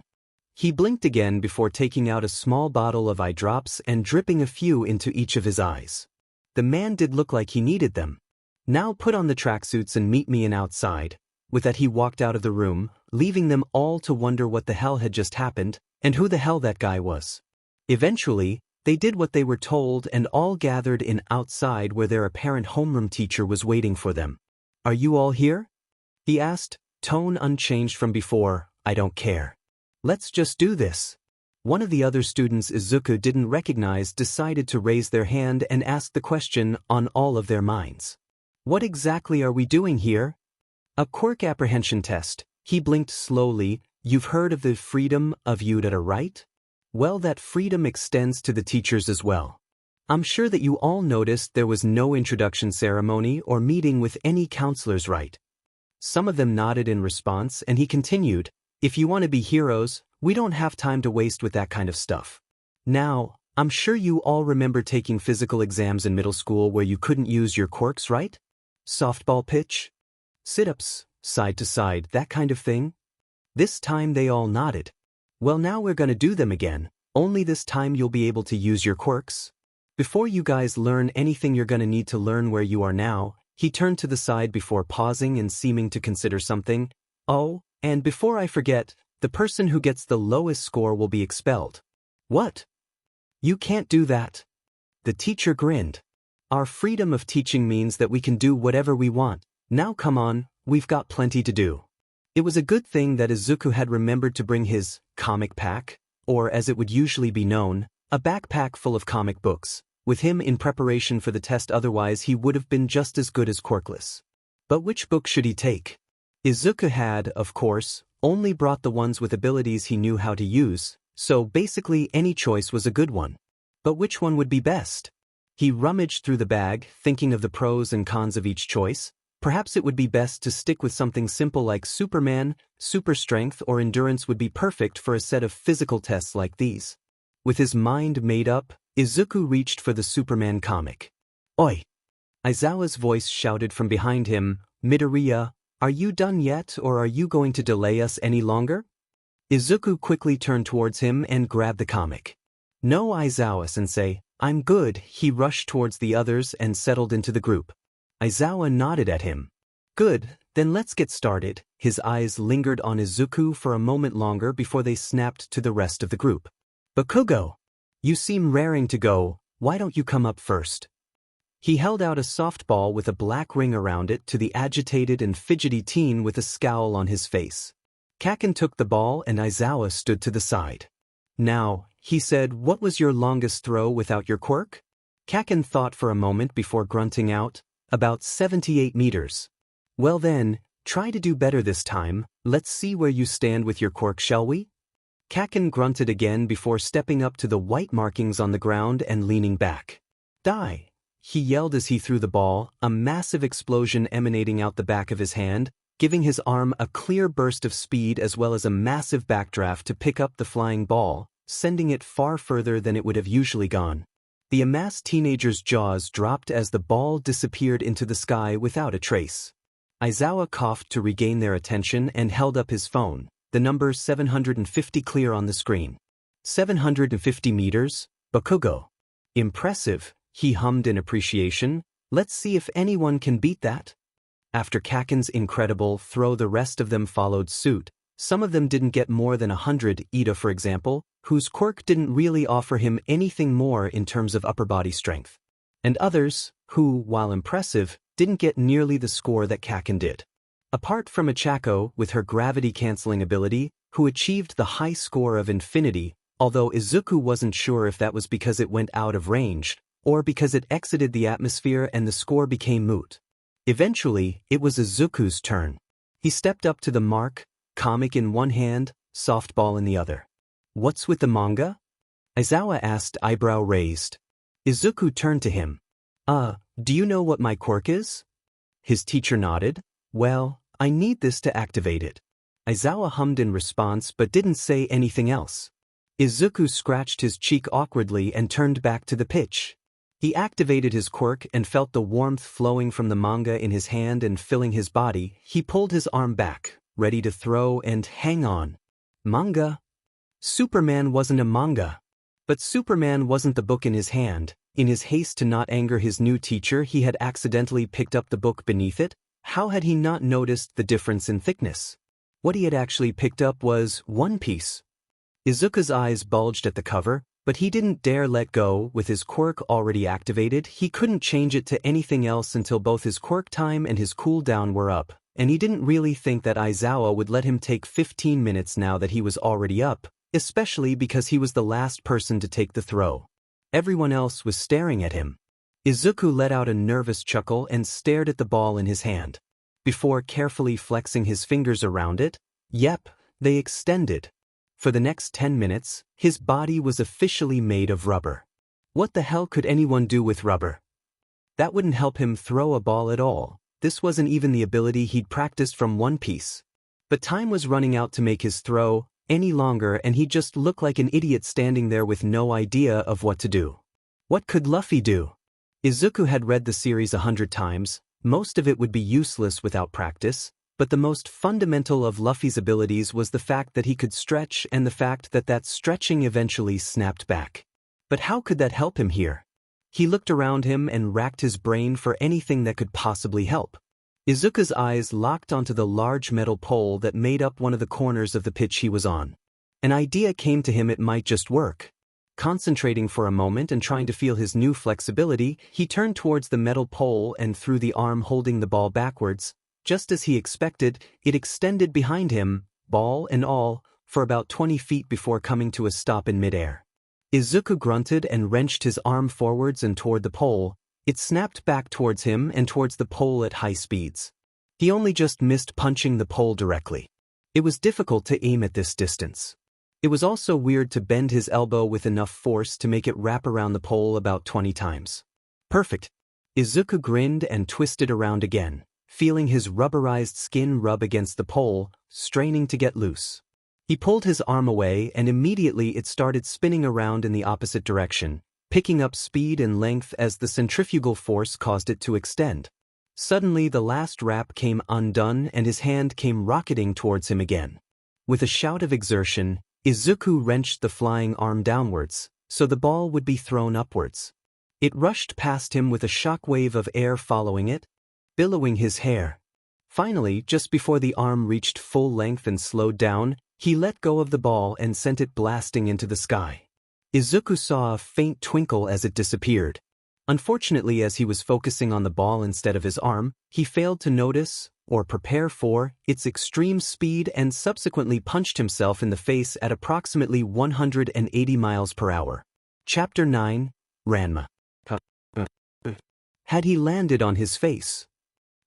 He blinked again before taking out a small bottle of eye drops and dripping a few into each of his eyes. The man did look like he needed them. Now put on the tracksuits and meet me in outside. With that he walked out of the room, leaving them all to wonder what the hell had just happened, and who the hell that guy was. Eventually, they did what they were told and all gathered in outside where their apparent homeroom teacher was waiting for them. Are you all here? He asked, tone unchanged from before. I don't care. Let's just do this. One of the other students Izuku didn't recognize decided to raise their hand and ask the question on all of their minds. What exactly are we doing here? A quirk apprehension test. He blinked slowly. You've heard of the freedom of Yudara, right? Well, that freedom extends to the teachers as well. I'm sure that you all noticed there was no introduction ceremony or meeting with any counselors, right? Some of them nodded in response, and he continued, if you want to be heroes, we don't have time to waste with that kind of stuff. Now, I'm sure you all remember taking physical exams in middle school where you couldn't use your quirks, right? Softball pitch? Sit-ups, side to side, that kind of thing? This time they all nodded. Well, now we're gonna do them again, only this time you'll be able to use your quirks. Before you guys learn anything you're gonna need to learn where you are now. He turned to the side before pausing and seeming to consider something. Oh, and before I forget, the person who gets the lowest score will be expelled. What? You can't do that. The teacher grinned. Our freedom of teaching means that we can do whatever we want. Now come on, we've got plenty to do. It was a good thing that Izuku had remembered to bring his comic pack, or as it would usually be known, a backpack full of comic books, with him in preparation for the test, otherwise he would have been just as good as quirkless. But which book should he take? Izuku had, of course, only brought the ones with abilities he knew how to use, so basically any choice was a good one. But which one would be best? He rummaged through the bag, thinking of the pros and cons of each choice. Perhaps it would be best to stick with something simple like Superman. Super strength or endurance would be perfect for a set of physical tests like these. With his mind made up, Izuku reached for the Superman comic. Oi! Aizawa's voice shouted from behind him, Midoriya, are you done yet, or are you going to delay us any longer? Izuku quickly turned towards him and grabbed the comic. No, Aizawa-sensei, I'm good. He rushed towards the others and settled into the group. Aizawa nodded at him. Good, then let's get started. His eyes lingered on Izuku for a moment longer before they snapped to the rest of the group. Bakugo! You seem raring to go, why don't you come up first? He held out a softball with a black ring around it to the agitated and fidgety teen with a scowl on his face. Kaken took the ball and Aizawa stood to the side. Now, he said, what was your longest throw without your quirk? Kaken thought for a moment before grunting out, about 78 meters. Well then, try to do better this time. Let's see where you stand with your quirk, shall we? Kaken grunted again before stepping up to the white markings on the ground and leaning back. Die! He yelled as he threw the ball, a massive explosion emanating out the back of his hand, giving his arm a clear burst of speed as well as a massive backdraft to pick up the flying ball, sending it far further than it would have usually gone. The amassed teenager's jaws dropped as the ball disappeared into the sky without a trace. Aizawa coughed to regain their attention and held up his phone, the number 750 clear on the screen. 750 meters? Bakugo. Impressive, he hummed in appreciation. Let's see if anyone can beat that. After Kaken's incredible throw, the rest of them followed suit. Some of them didn't get more than 100, Ida for example, whose quirk didn't really offer him anything more in terms of upper body strength. And others, who, while impressive, didn't get nearly the score that Kaken did. Apart from Ichako, with her gravity-canceling ability, who achieved the high score of infinity, although Izuku wasn't sure if that was because it went out of range, or because it exited the atmosphere and the score became moot. Eventually, it was Izuku's turn. He stepped up to the mark, comic in one hand, softball in the other. What's with the manga? Aizawa asked, eyebrow raised. Izuku turned to him. Do you know what my quirk is? His teacher nodded. Well, I need this to activate it. Aizawa hummed in response but didn't say anything else. Izuku scratched his cheek awkwardly and turned back to the pitch. He activated his quirk and felt the warmth flowing from the manga in his hand and filling his body. He pulled his arm back, ready to throw, and hang on. Manga? Superman wasn't a manga. But Superman wasn't the book in his hand. In his haste to not anger his new teacher, he had accidentally picked up the book beneath it. How had he not noticed the difference in thickness? What he had actually picked up was One Piece. Izuku's eyes bulged at the cover, but he didn't dare let go. With his quirk already activated, he couldn't change it to anything else until both his quirk time and his cooldown were up, and he didn't really think that Aizawa would let him take 15 minutes now that he was already up, especially because he was the last person to take the throw. Everyone else was staring at him. Izuku let out a nervous chuckle and stared at the ball in his hand. Before carefully flexing his fingers around it, yep, they extended. For the next 10 minutes, his body was officially made of rubber. What the hell could anyone do with rubber? That wouldn't help him throw a ball at all. This wasn't even the ability he'd practiced from One Piece. But time was running out to make his throw any longer, and he just looked like an idiot standing there with no idea of what to do. What could Luffy do? Izuku had read the series 100 times. Most of it would be useless without practice, but the most fundamental of Luffy's abilities was the fact that he could stretch and the fact that that stretching eventually snapped back. But how could that help him here? He looked around him and racked his brain for anything that could possibly help. Izuku's eyes locked onto the large metal pole that made up one of the corners of the pitch he was on. An idea came to him: it might just work. Concentrating for a moment and trying to feel his new flexibility, he turned towards the metal pole and threw the arm holding the ball backwards. Just as he expected, it extended behind him, ball and all, for about 20 feet before coming to a stop in midair. Izuku grunted and wrenched his arm forwards and toward the pole. It snapped back towards him and towards the pole at high speeds. He only just missed punching the pole directly. It was difficult to aim at this distance. It was also weird to bend his elbow with enough force to make it wrap around the pole about 20 times. Perfect. Izuku grinned and twisted around again, feeling his rubberized skin rub against the pole, straining to get loose. He pulled his arm away and immediately it started spinning around in the opposite direction, picking up speed and length as the centrifugal force caused it to extend. Suddenly the last wrap came undone and his hand came rocketing towards him again. With a shout of exertion, Izuku wrenched the flying arm downwards, so the ball would be thrown upwards. It rushed past him with a shock wave of air following it, billowing his hair. Finally, just before the arm reached full length and slowed down, he let go of the ball and sent it blasting into the sky. Izuku saw a faint twinkle as it disappeared. Unfortunately, as he was focusing on the ball instead of his arm, he failed to notice, or prepare for, its extreme speed and subsequently punched himself in the face at approximately 180 miles per hour. Chapter 9, Ranma. Had he landed on his face?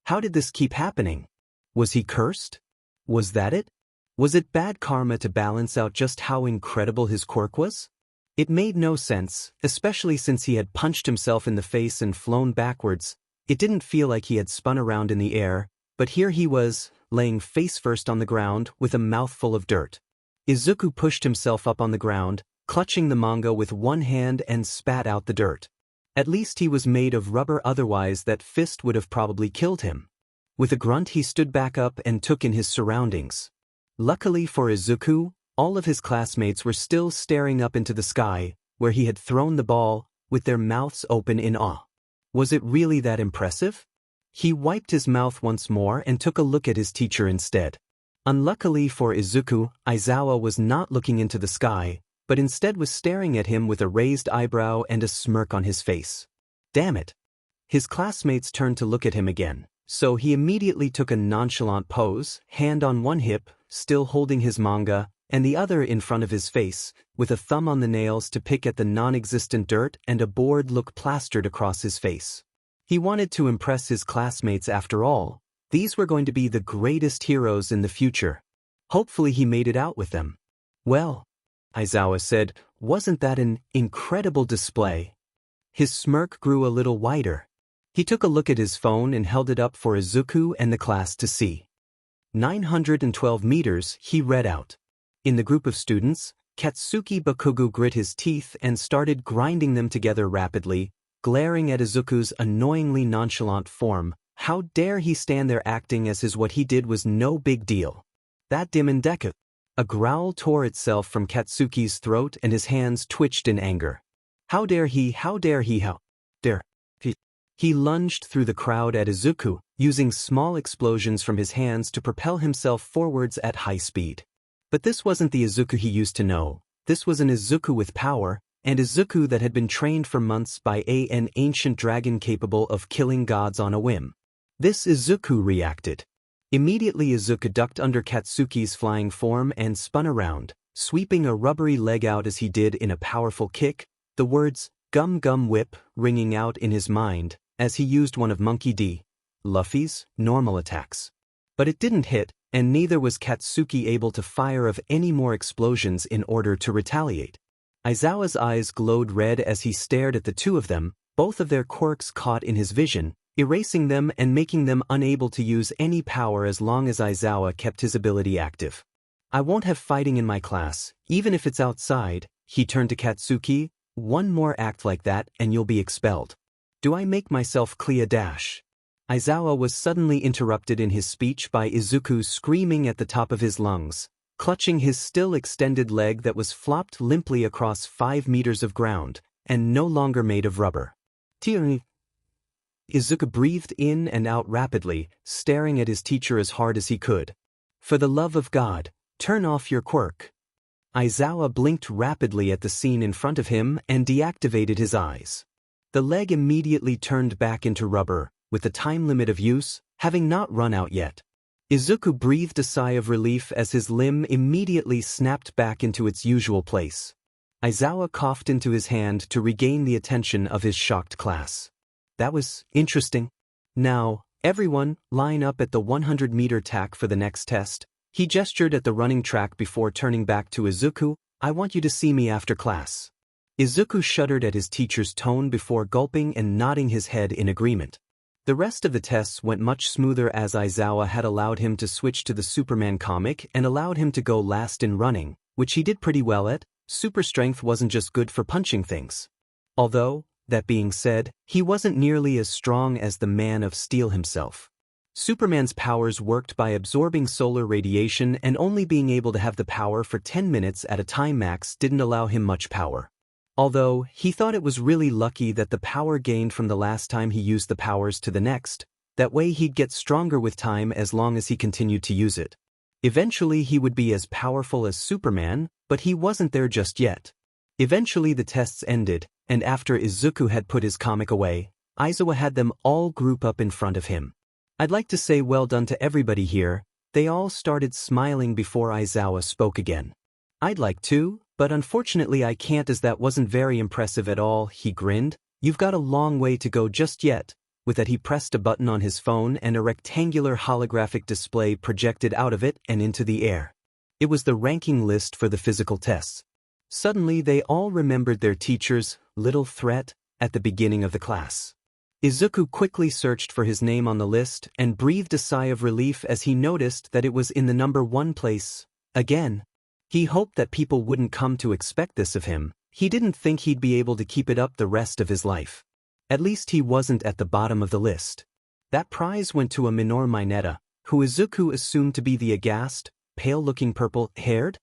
How did this keep happening? Was he cursed? Was that it? Was it bad karma to balance out just how incredible his quirk was? It made no sense, especially since he had punched himself in the face and flown backwards. It didn't feel like he had spun around in the air, but here he was, laying face first on the ground with a mouthful of dirt. Izuku pushed himself up on the ground, clutching the manga with one hand and spat out the dirt. At least he was made of rubber, otherwise that fist would have probably killed him. With a grunt he stood back up and took in his surroundings. Luckily for Izuku, all of his classmates were still staring up into the sky, where he had thrown the ball, with their mouths open in awe. Was it really that impressive? He wiped his mouth once more and took a look at his teacher instead. Unluckily for Izuku, Aizawa was not looking into the sky, but instead was staring at him with a raised eyebrow and a smirk on his face. Damn it! His classmates turned to look at him again, so he immediately took a nonchalant pose, hand on one hip, still holding his manga, and the other in front of his face, with a thumb on the nails to pick at the non-existent dirt and a bored look plastered across his face. He wanted to impress his classmates after all. These were going to be the greatest heroes in the future. Hopefully he made it out with them. Well, Aizawa said, wasn't that an incredible display? His smirk grew a little wider. He took a look at his phone and held it up for Izuku and the class to see. 912 meters, he read out. In the group of students, Katsuki Bakugo grit his teeth and started grinding them together rapidly, glaring at Izuku's annoyingly nonchalant form. How dare he stand there acting as if what he did was no big deal. That Demon Deku. A growl tore itself from Katsuki's throat and his hands twitched in anger. How dare he. He lunged through the crowd at Izuku, using small explosions from his hands to propel himself forwards at high speed. But this wasn't the Izuku he used to know. This was an Izuku with power, and Izuku that had been trained for months by an ancient dragon capable of killing gods on a whim. This Izuku reacted. Immediately Izuku ducked under Katsuki's flying form and spun around, sweeping a rubbery leg out as he did in a powerful kick, the words, "Gum Gum Whip," ringing out in his mind as he used one of Monkey D. Luffy's normal attacks. But it didn't hit, and neither was Katsuki able to fire of any more explosions in order to retaliate. Aizawa's eyes glowed red as he stared at the two of them, both of their quirks caught in his vision, erasing them and making them unable to use any power as long as Aizawa kept his ability active. "I won't have fighting in my class, even if it's outside," he turned to Katsuki. "One more act like that and you'll be expelled. Do I make myself clear?" Aizawa was suddenly interrupted in his speech by Izuku screaming at the top of his lungs, clutching his still extended leg that was flopped limply across 5 meters of ground, and no longer made of rubber. "Tyranny." Izuku breathed in and out rapidly, staring at his teacher as hard as he could. "For the love of God, turn off your quirk." Aizawa blinked rapidly at the scene in front of him and deactivated his eyes. The leg immediately turned back into rubber, with the time limit of use having not run out yet. Izuku breathed a sigh of relief as his limb immediately snapped back into its usual place. Aizawa coughed into his hand to regain the attention of his shocked class. "That was interesting. Now, everyone, line up at the 100-meter tack for the next test." He gestured at the running track before turning back to Izuku. "I want you to see me after class." Izuku shuddered at his teacher's tone before gulping and nodding his head in agreement. The rest of the tests went much smoother as Aizawa had allowed him to switch to the Superman comic and allowed him to go last in running, which he did pretty well at. Super strength wasn't just good for punching things. Although, that being said, he wasn't nearly as strong as the Man of Steel himself. Superman's powers worked by absorbing solar radiation, and only being able to have the power for 10 minutes at a time max didn't allow him much power. Although, he thought it was really lucky that the power gained from the last time he used the powers to the next, that way he'd get stronger with time as long as he continued to use it. Eventually he would be as powerful as Superman, but he wasn't there just yet. Eventually the tests ended, and after Izuku had put his comic away, Aizawa had them all group up in front of him. "I'd like to say well done to everybody here." They all started smiling before Aizawa spoke again. "I'd like to, but unfortunately I can't, as that wasn't very impressive at all," he grinned. "You've got a long way to go just yet." With that he pressed a button on his phone and a rectangular holographic display projected out of it and into the air. It was the ranking list for the physical tests. Suddenly they all remembered their teacher's little threat at the beginning of the class. Izuku quickly searched for his name on the list and breathed a sigh of relief as he noticed that it was in the number 1 place. Again. He hoped that people wouldn't come to expect this of him. He didn't think he'd be able to keep it up the rest of his life. At least he wasn't at the bottom of the list. That prize went to a Minor Mineta, who Izuku assumed to be the aghast, pale-looking purple-haired,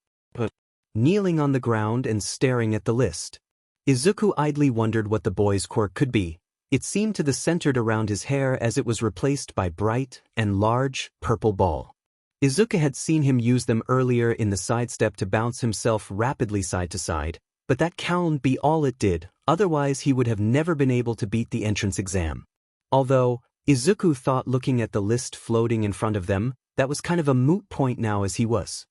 kneeling on the ground and staring at the list. Izuku idly wondered what the boy's quirk could be. It seemed to the centered around his hair as it was replaced by bright and large purple ball. Izuku had seen him use them earlier in the sidestep to bounce himself rapidly side to side, but that can't be all it did, otherwise he would have never been able to beat the entrance exam. Although, Izuku thought looking at the list floating in front of them, that was kind of a moot point now as he was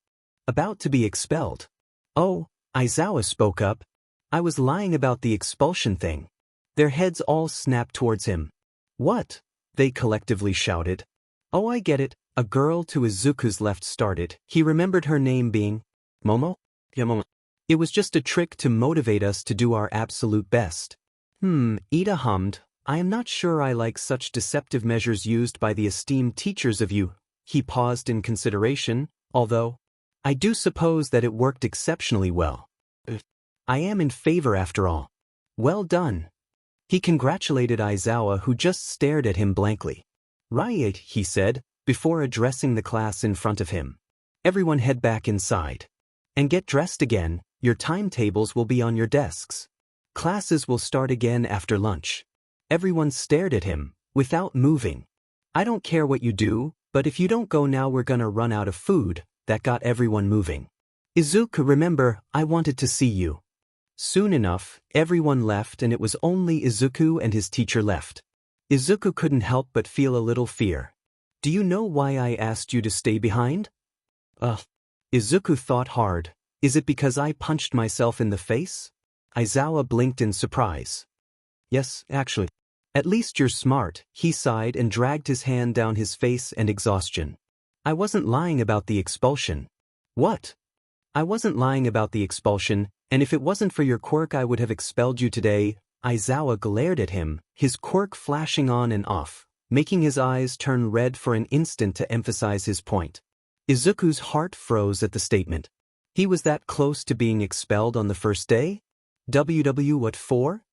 about to be expelled. "Oh," Aizawa spoke up. "I was lying about the expulsion thing." Their heads all snapped towards him. "What?" they collectively shouted. "Oh, I get it." A girl to Izuku's left started. He remembered her name being Momo? Yeah, Momo. "It was just a trick to motivate us to do our absolute best." Ida hummed. "I am not sure I like such deceptive measures used by the esteemed teachers of you." He paused in consideration, although, "I do suppose that it worked exceptionally well. I am in favor after all." "Well done." He congratulated Aizawa, who just stared at him blankly. "Right," he said, before addressing the class in front of him. "Everyone head back inside. And get dressed again. Your timetables will be on your desks. Classes will start again after lunch." Everyone stared at him, without moving. "I don't care what you do, but if you don't go now we're gonna run out of food." That got everyone moving. "Izuku, remember, I wanted to see you." Soon enough, everyone left and it was only Izuku and his teacher left. Izuku couldn't help but feel a little fear. "Do you know why I asked you to stay behind?" Izuku thought hard. Is it because I punched myself in the face? Aizawa blinked in surprise. Yes, actually. At least you're smart, he sighed and dragged his hand down his face and exhaustion. I wasn't lying about the expulsion. What? I wasn't lying about the expulsion, and if it wasn't for your quirk I would have expelled you today. Aizawa glared at him, his quirk flashing on and off, making his eyes turn red for an instant to emphasize his point. Izuku's heart froze at the statement. He was that close to being expelled on the first day? What for?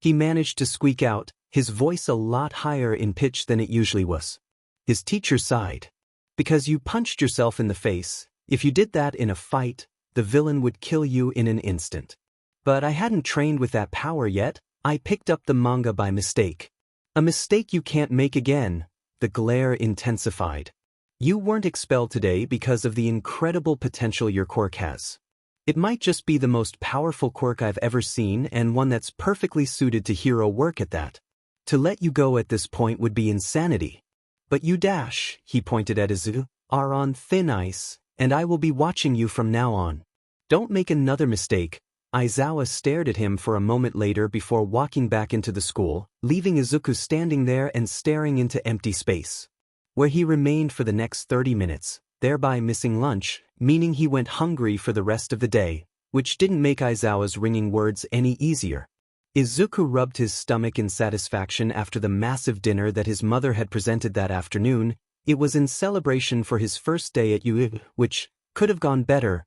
He managed to squeak out, his voice a lot higher in pitch than it usually was. His teacher sighed. Because you punched yourself in the face. If you did that in a fight, the villain would kill you in an instant. But I hadn't trained with that power yet. I picked up the manga by mistake. A mistake you can't make again. The glare intensified. You weren't expelled today because of the incredible potential your quirk has. It might just be the most powerful quirk I've ever seen and one that's perfectly suited to hero work at that. To let you go at this point would be insanity. But you dash, he pointed at Izuku, are on thin ice, and I will be watching you from now on. Don't make another mistake. Aizawa stared at him for a moment later before walking back into the school, leaving Izuku standing there and staring into empty space. Where he remained for the next 30 minutes, thereby missing lunch, meaning he went hungry for the rest of the day, which didn't make Aizawa's ringing words any easier. Izuku rubbed his stomach in satisfaction after the massive dinner that his mother had presented that afternoon. It was in celebration for his first day at UIB, which could have gone better.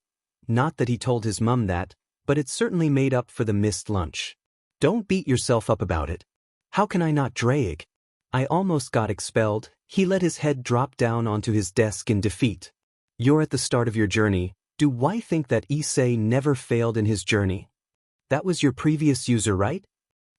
Not that he told his mum that, but it certainly made up for the missed lunch. Don't beat yourself up about it. How can I not drag? I almost got expelled. He let his head drop down onto his desk in defeat. You're at the start of your journey. Do why think that Issei never failed in his journey? That was your previous user, right?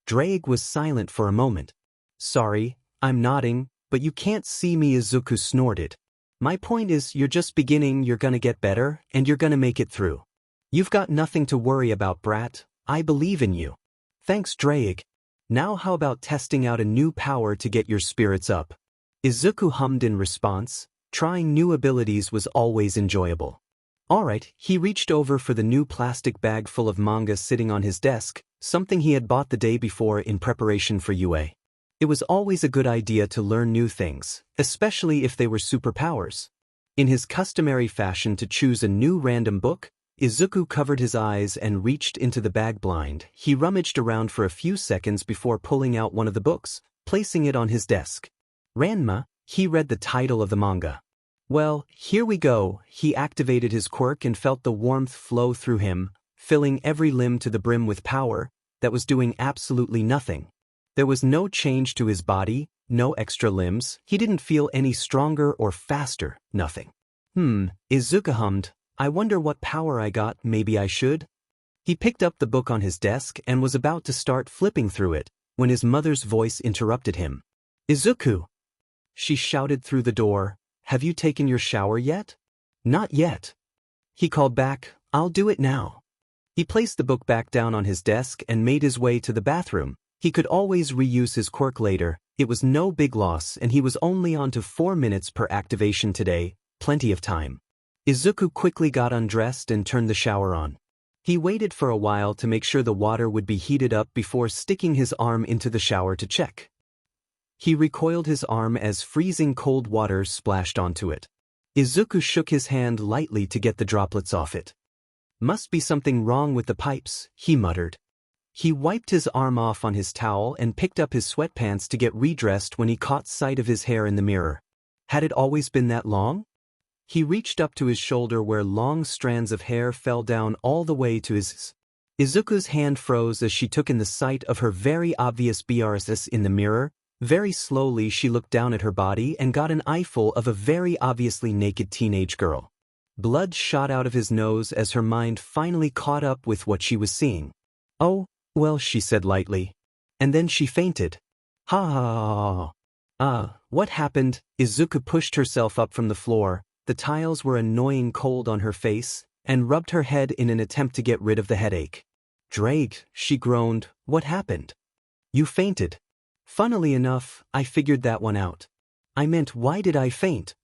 Drake was silent for a moment. Sorry, I'm nodding, but you can't see me, Izuku snorted. My point is you're just beginning, you're gonna get better, and you're gonna make it through. You've got nothing to worry about, brat. I believe in you. Thanks, Drake. Now how about testing out a new power to get your spirits up? Izuku hummed in response. Trying new abilities was always enjoyable. Alright, he reached over for the new plastic bag full of manga sitting on his desk, something he had bought the day before in preparation for UA. It was always a good idea to learn new things, especially if they were superpowers. In his customary fashion to choose a new random book, Izuku covered his eyes and reached into the bag blind. He rummaged around for a few seconds before pulling out one of the books, placing it on his desk. Ranma, he read the title of the manga. Well, here we go. He activated his quirk and felt the warmth flow through him, filling every limb to the brim with power that was doing absolutely nothing. There was no change to his body, no extra limbs. He didn't feel any stronger or faster, nothing. Izuku hummed. I wonder what power I got, maybe I should? He picked up the book on his desk and was about to start flipping through it, when his mother's voice interrupted him. Izuku! She shouted through the door, have you taken your shower yet? Not yet. He called back, I'll do it now. He placed the book back down on his desk and made his way to the bathroom. He could always reuse his quirk later. It was no big loss and he was only on to 4 minutes per activation today, plenty of time. Izuku quickly got undressed and turned the shower on. He waited for a while to make sure the water would be heated up before sticking his arm into the shower to check. He recoiled his arm as freezing cold water splashed onto it. Izuku shook his hand lightly to get the droplets off it. Must be something wrong with the pipes, he muttered. He wiped his arm off on his towel and picked up his sweatpants to get redressed when he caught sight of his hair in the mirror. Had it always been that long? He reached up to his shoulder where long strands of hair fell down all the way to his. Izuku's hand froze as she took in the sight of her very obvious BRSS in the mirror. Very slowly she looked down at her body and got an eyeful of a very obviously naked teenage girl. Blood shot out of his nose as her mind finally caught up with what she was seeing. Oh, well, she said lightly. And then she fainted. Ha ha ha. What happened? Izuku pushed herself up from the floor. The tiles were annoying cold on her face, and rubbed her head in an attempt to get rid of the headache. Drake, she groaned, what happened? You fainted. Funnily enough, I figured that one out. I meant, why did I faint?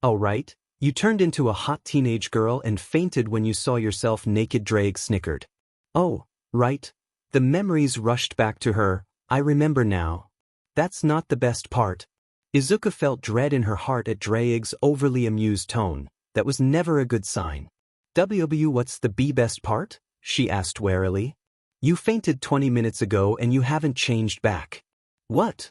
Oh right, You turned into a hot teenage girl and fainted when you saw yourself naked. Drake snickered. Oh, right. The memories rushed back to her. I remember now. That's not the best part. Izuku felt dread in her heart at Drake's overly amused tone. That was never a good sign. What's the best part? She asked warily. You fainted 20 minutes ago and you haven't changed back. What?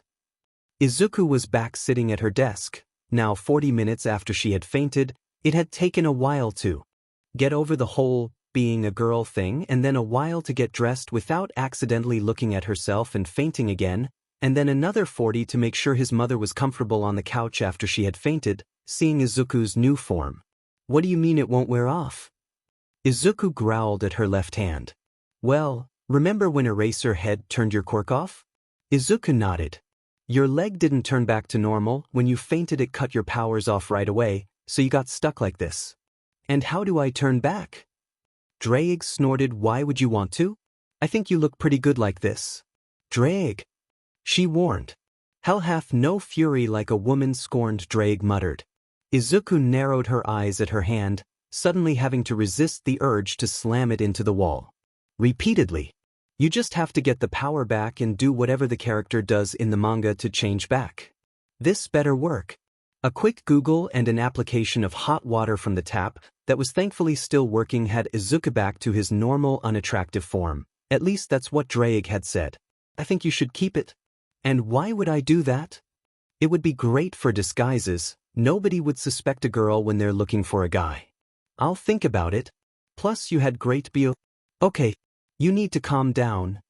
Izuku was back sitting at her desk. Now 40 minutes after she had fainted, it had taken a while to get over the whole being a girl thing, and then a while to get dressed without accidentally looking at herself and fainting again, and then another 40 to make sure his mother was comfortable on the couch after she had fainted, seeing Izuku's new form. What do you mean it won't wear off? Izuku growled at her left hand. Well, remember when Eraserhead turned your quirk off? Izuku nodded. Your leg didn't turn back to normal. When you fainted it cut your powers off right away, so you got stuck like this. And how do I turn back? Drake snorted. Why would you want to? I think you look pretty good like this. Drake, she warned. Hell hath no fury like a woman scorned, Drake muttered. Izuku narrowed her eyes at her hand, suddenly having to resist the urge to slam it into the wall. Repeatedly. You just have to get the power back and do whatever the character does in the manga to change back. This better work. A quick Google and an application of hot water from the tap, that was thankfully still working, had Izuku back to his normal unattractive form. At least that's what Drake had said. I think you should keep it. And why would I do that? It would be great for disguises. Nobody would suspect a girl when they're looking for a guy. I'll think about it. Plus you had great bio. Okay. You need to calm down.